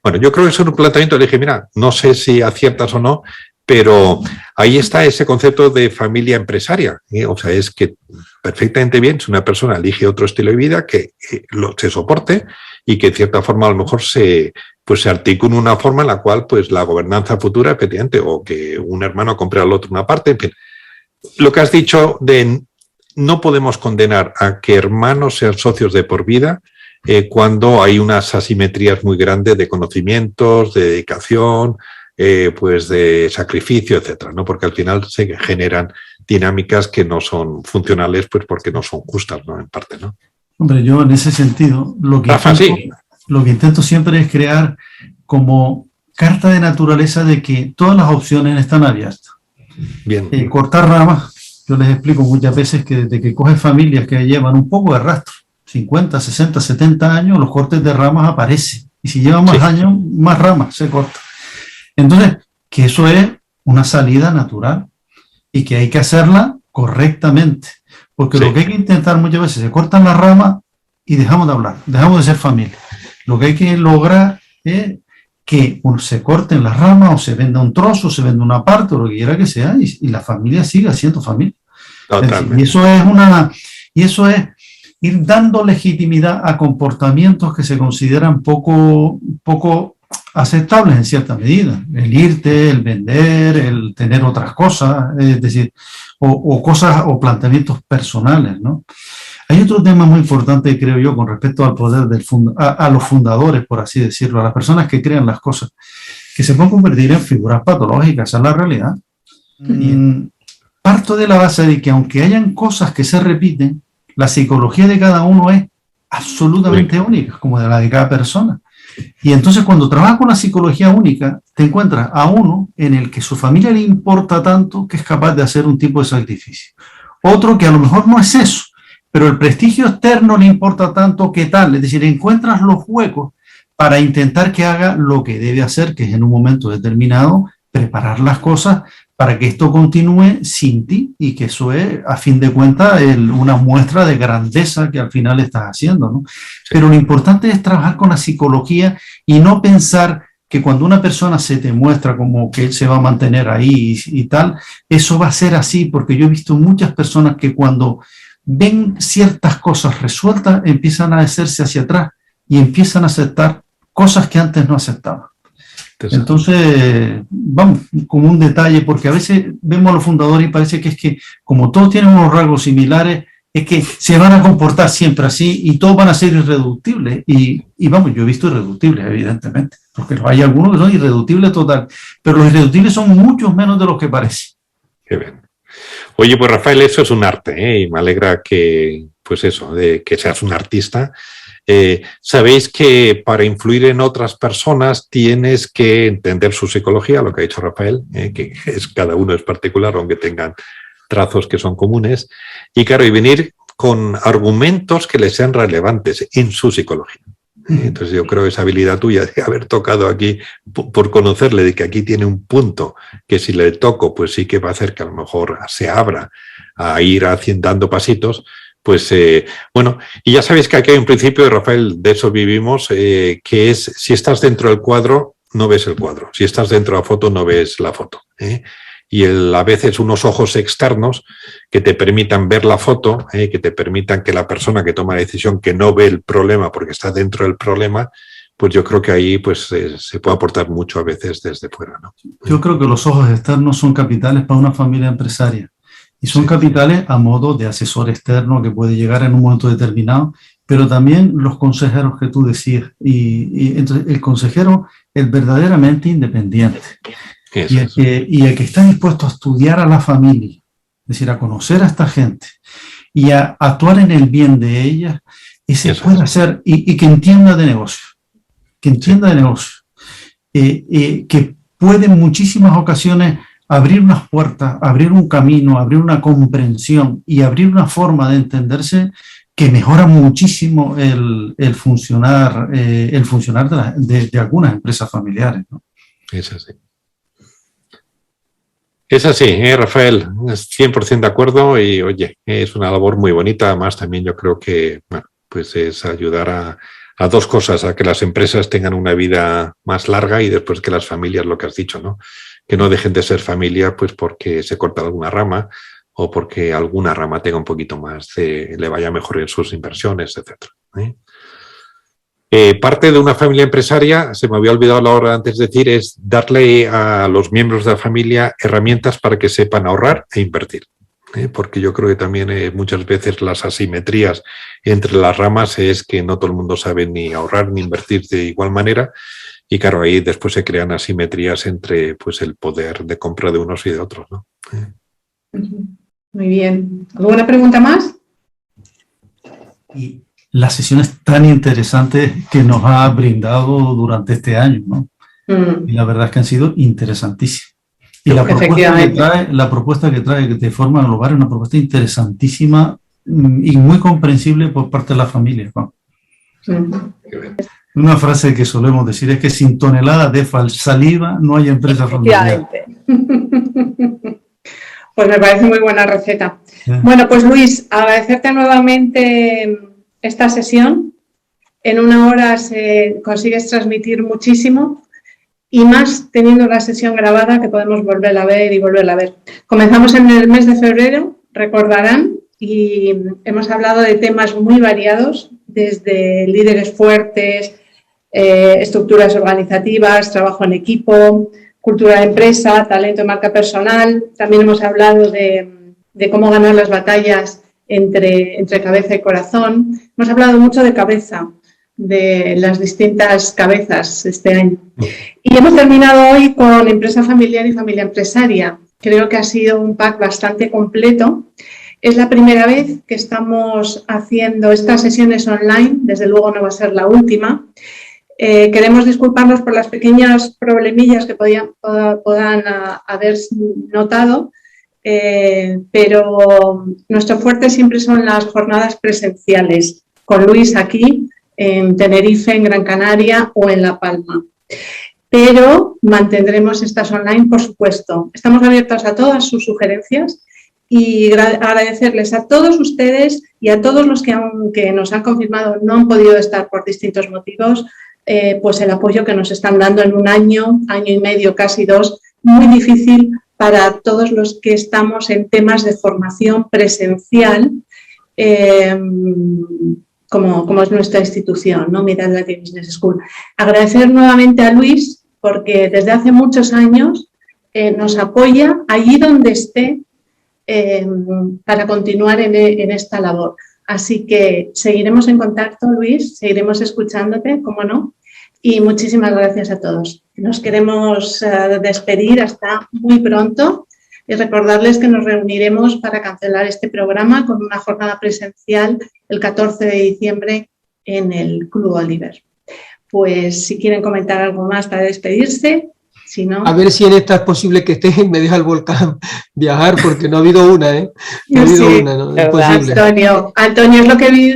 Speaker 1: Bueno, yo creo que eso es un planteamiento. Le dije, mira, no sé si aciertas o no, Pero ahí está ese concepto de familia empresaria, ¿eh? O sea, es que perfectamente bien si una persona elige otro estilo de vida que se soporte y que en cierta forma a lo mejor se articule una forma en la cual pues la gobernanza futura, efectivamente, o que un hermano compre al otro una parte, en fin. Lo que has dicho de no podemos condenar a que hermanos sean socios de por vida cuando hay unas asimetrías muy grandes de conocimientos, de dedicación, pues de sacrificio, etcétera, ¿no? Porque al final se generan dinámicas que no son funcionales, pues porque no son justas, ¿no? En parte, ¿no?
Speaker 4: Hombre, yo en ese sentido, lo que intento siempre es crear como carta de naturaleza de que todas las opciones están abiertas.
Speaker 1: Bien.
Speaker 4: Cortar ramas, yo les explico muchas veces que desde que coges familias que llevan un poco de rastro, 50, 60, 70 años, los cortes de ramas aparecen. Y si llevan más años, más ramas se cortan. Entonces, que eso es una salida natural y que hay que hacerla correctamente. Porque lo que hay que intentar muchas veces, se cortan las ramas y dejamos de hablar, dejamos de ser familia. Lo que hay que lograr es que se corten las ramas o se venda un trozo, o se venda una parte o lo que quiera que sea y la familia siga siendo familia.
Speaker 1: Totalmente.
Speaker 4: Y eso es ir dando legitimidad a comportamientos que se consideran poco aceptables en cierta medida. El irte, el vender, el tener otras cosas, es decir, o cosas o planteamientos personales, ¿no? Hay otro tema muy importante, creo yo, con respecto al poder a los fundadores, por así decirlo, a las personas que crean las cosas, que se pueden convertir en figuras patológicas, esa es la realidad. Parto de la base de que aunque hayan cosas que se repiten, la psicología de cada uno es absolutamente única, como de la de cada persona. Y entonces cuando trabajas con la psicología única, te encuentras a uno en el que su familia le importa tanto que es capaz de hacer un tipo de sacrificio. Otro que a lo mejor no es eso, pero el prestigio externo le importa tanto que tal. Es decir, encuentras los huecos para intentar que haga lo que debe hacer, que es en un momento determinado preparar las cosas para que esto continúe sin ti y que eso es, a fin de cuentas, una muestra de grandeza que al final estás haciendo, ¿no? Pero lo importante es trabajar con la psicología y no pensar que cuando una persona se te muestra como que se va a mantener ahí y tal, eso va a ser así, porque yo he visto muchas personas que cuando ven ciertas cosas resueltas empiezan a hacerse hacia atrás y empiezan a aceptar cosas que antes no aceptaban. Entonces, vamos, como un detalle, porque a veces vemos a los fundadores y parece que es que, como todos tienen unos rasgos similares, es que se van a comportar siempre así y todos van a ser irreductibles. Y vamos, yo he visto irreductibles, evidentemente, porque hay algunos que son irreductibles total, pero los irreductibles son muchos menos de los que parece.
Speaker 1: Qué bien. Oye, pues Rafael, eso es un arte, ¿eh? Y me alegra que, pues eso, de que seas un artista. Sabéis que para influir en otras personas tienes que entender su psicología, lo que ha dicho Rafael, que cada uno es particular, aunque tengan trazos que son comunes, y claro, y venir con argumentos que les sean relevantes en su psicología. Entonces yo creo que esa habilidad tuya de haber tocado aquí, por conocerle, de que aquí tiene un punto que si le toco, pues sí que va a hacer que a lo mejor se abra a ir dando pasitos. Pues bueno, y ya sabéis que aquí hay un principio, Rafael, de eso vivimos, que es si estás dentro del cuadro, no ves el cuadro. Si estás dentro de la foto, no ves la foto. Y a veces unos ojos externos que te permitan ver la foto, que te permitan que la persona que toma la decisión, que no ve el problema porque está dentro del problema, pues yo creo que ahí pues se puede aportar mucho a veces desde fuera, ¿no?
Speaker 4: Yo creo que los ojos externos son capitales para una familia empresaria. Y son capitales a modo de asesor externo que puede llegar en un momento determinado, pero también los consejeros que tú decías. Y entonces el consejero es verdaderamente independiente. Y el que está dispuesto a estudiar a la familia, es decir, a conocer a esta gente y a actuar en el bien de ella, ese puede hacer, y que entienda de negocio, que puede en muchísimas ocasiones abrir unas puertas, abrir un camino, abrir una comprensión y abrir una forma de entenderse que mejora muchísimo el funcionar de algunas empresas familiares, ¿no?
Speaker 1: Es así. Es así, Rafael, 100% de acuerdo y oye, es una labor muy bonita. Además también yo creo que bueno, pues es ayudar a dos cosas, a que las empresas tengan una vida más larga y después que las familias, lo que has dicho, ¿no? que no dejen de ser familia pues porque se corta alguna rama o porque alguna rama tenga un poquito más, le vaya mejor en sus inversiones, etc. Parte de una familia empresaria, se me había olvidado la hora antes de decir, es darle a los miembros de la familia herramientas para que sepan ahorrar e invertir. Porque yo creo que también muchas veces las asimetrías entre las ramas es que no todo el mundo sabe ni ahorrar ni invertir de igual manera, y claro, ahí después se crean asimetrías entre pues, el poder de compra de unos y de otros, ¿no?
Speaker 5: Muy bien. ¿Alguna pregunta más?
Speaker 4: Y las sesiones tan interesantes que nos ha brindado durante este año, ¿no? Y la verdad es que han sido interesantísimas. Y la propuesta que trae de forma global es una propuesta interesantísima y muy comprensible por parte de la familia, ¿no? Una frase que solemos decir es que sin toneladas de saliva no hay empresa familiar.
Speaker 5: Pues me parece muy buena receta. Bueno, pues Luis, agradecerte nuevamente esta sesión. En una hora consigues transmitir muchísimo y más teniendo la sesión grabada que podemos volver a ver y volver a ver. Comenzamos en el mes de febrero, recordarán, y hemos hablado de temas muy variados, desde líderes fuertes, estructuras organizativas, trabajo en equipo, cultura de empresa, talento y marca personal. También hemos hablado de cómo ganar las batallas entre cabeza y corazón. Hemos hablado mucho de cabeza, de las distintas cabezas este año. Y hemos terminado hoy con empresa familiar y familia empresaria. Creo que ha sido un pack bastante completo. Es la primera vez que estamos haciendo estas sesiones online, desde luego no va a ser la última. Queremos disculparnos por las pequeñas problemillas que puedan haber notado, pero nuestro fuerte siempre son las jornadas presenciales, con Luis aquí en Tenerife, en Gran Canaria o en La Palma. Pero mantendremos estas online, por supuesto. Estamos abiertos a todas sus sugerencias y agradecerles a todos ustedes y a todos los que, aunque nos han confirmado, no han podido estar por distintos motivos, pues el apoyo que nos están dando en un año y medio, casi 2, muy difícil para todos los que estamos en temas de formación presencial, como es nuestra institución, ¿no? Mid Atlantic Business School. Agradecer nuevamente a Luis, porque desde hace muchos años nos apoya allí donde esté para continuar en esta labor. Así que seguiremos en contacto, Luis, seguiremos escuchándote, cómo no, y muchísimas gracias a todos. Nos queremos despedir hasta muy pronto y recordarles que nos reuniremos para cancelar este programa con una jornada presencial el 14 de diciembre en el Club Oliver. Pues si quieren comentar algo más para despedirse, si no...
Speaker 2: A ver si en esta es posible que esté en Medio del Volcán viajar, porque no ha habido una, ¿eh? No ha habido una, ¿no? Es posible.
Speaker 5: Antonio,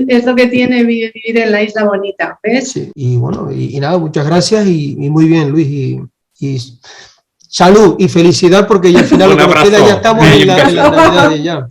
Speaker 5: es lo que tiene vivir en la isla bonita, ¿ves? Sí,
Speaker 2: y bueno, y nada, muchas gracias y muy bien, Luis, y salud y felicidad, porque ya al final lo que nos queda ya estamos en la Navidad ya.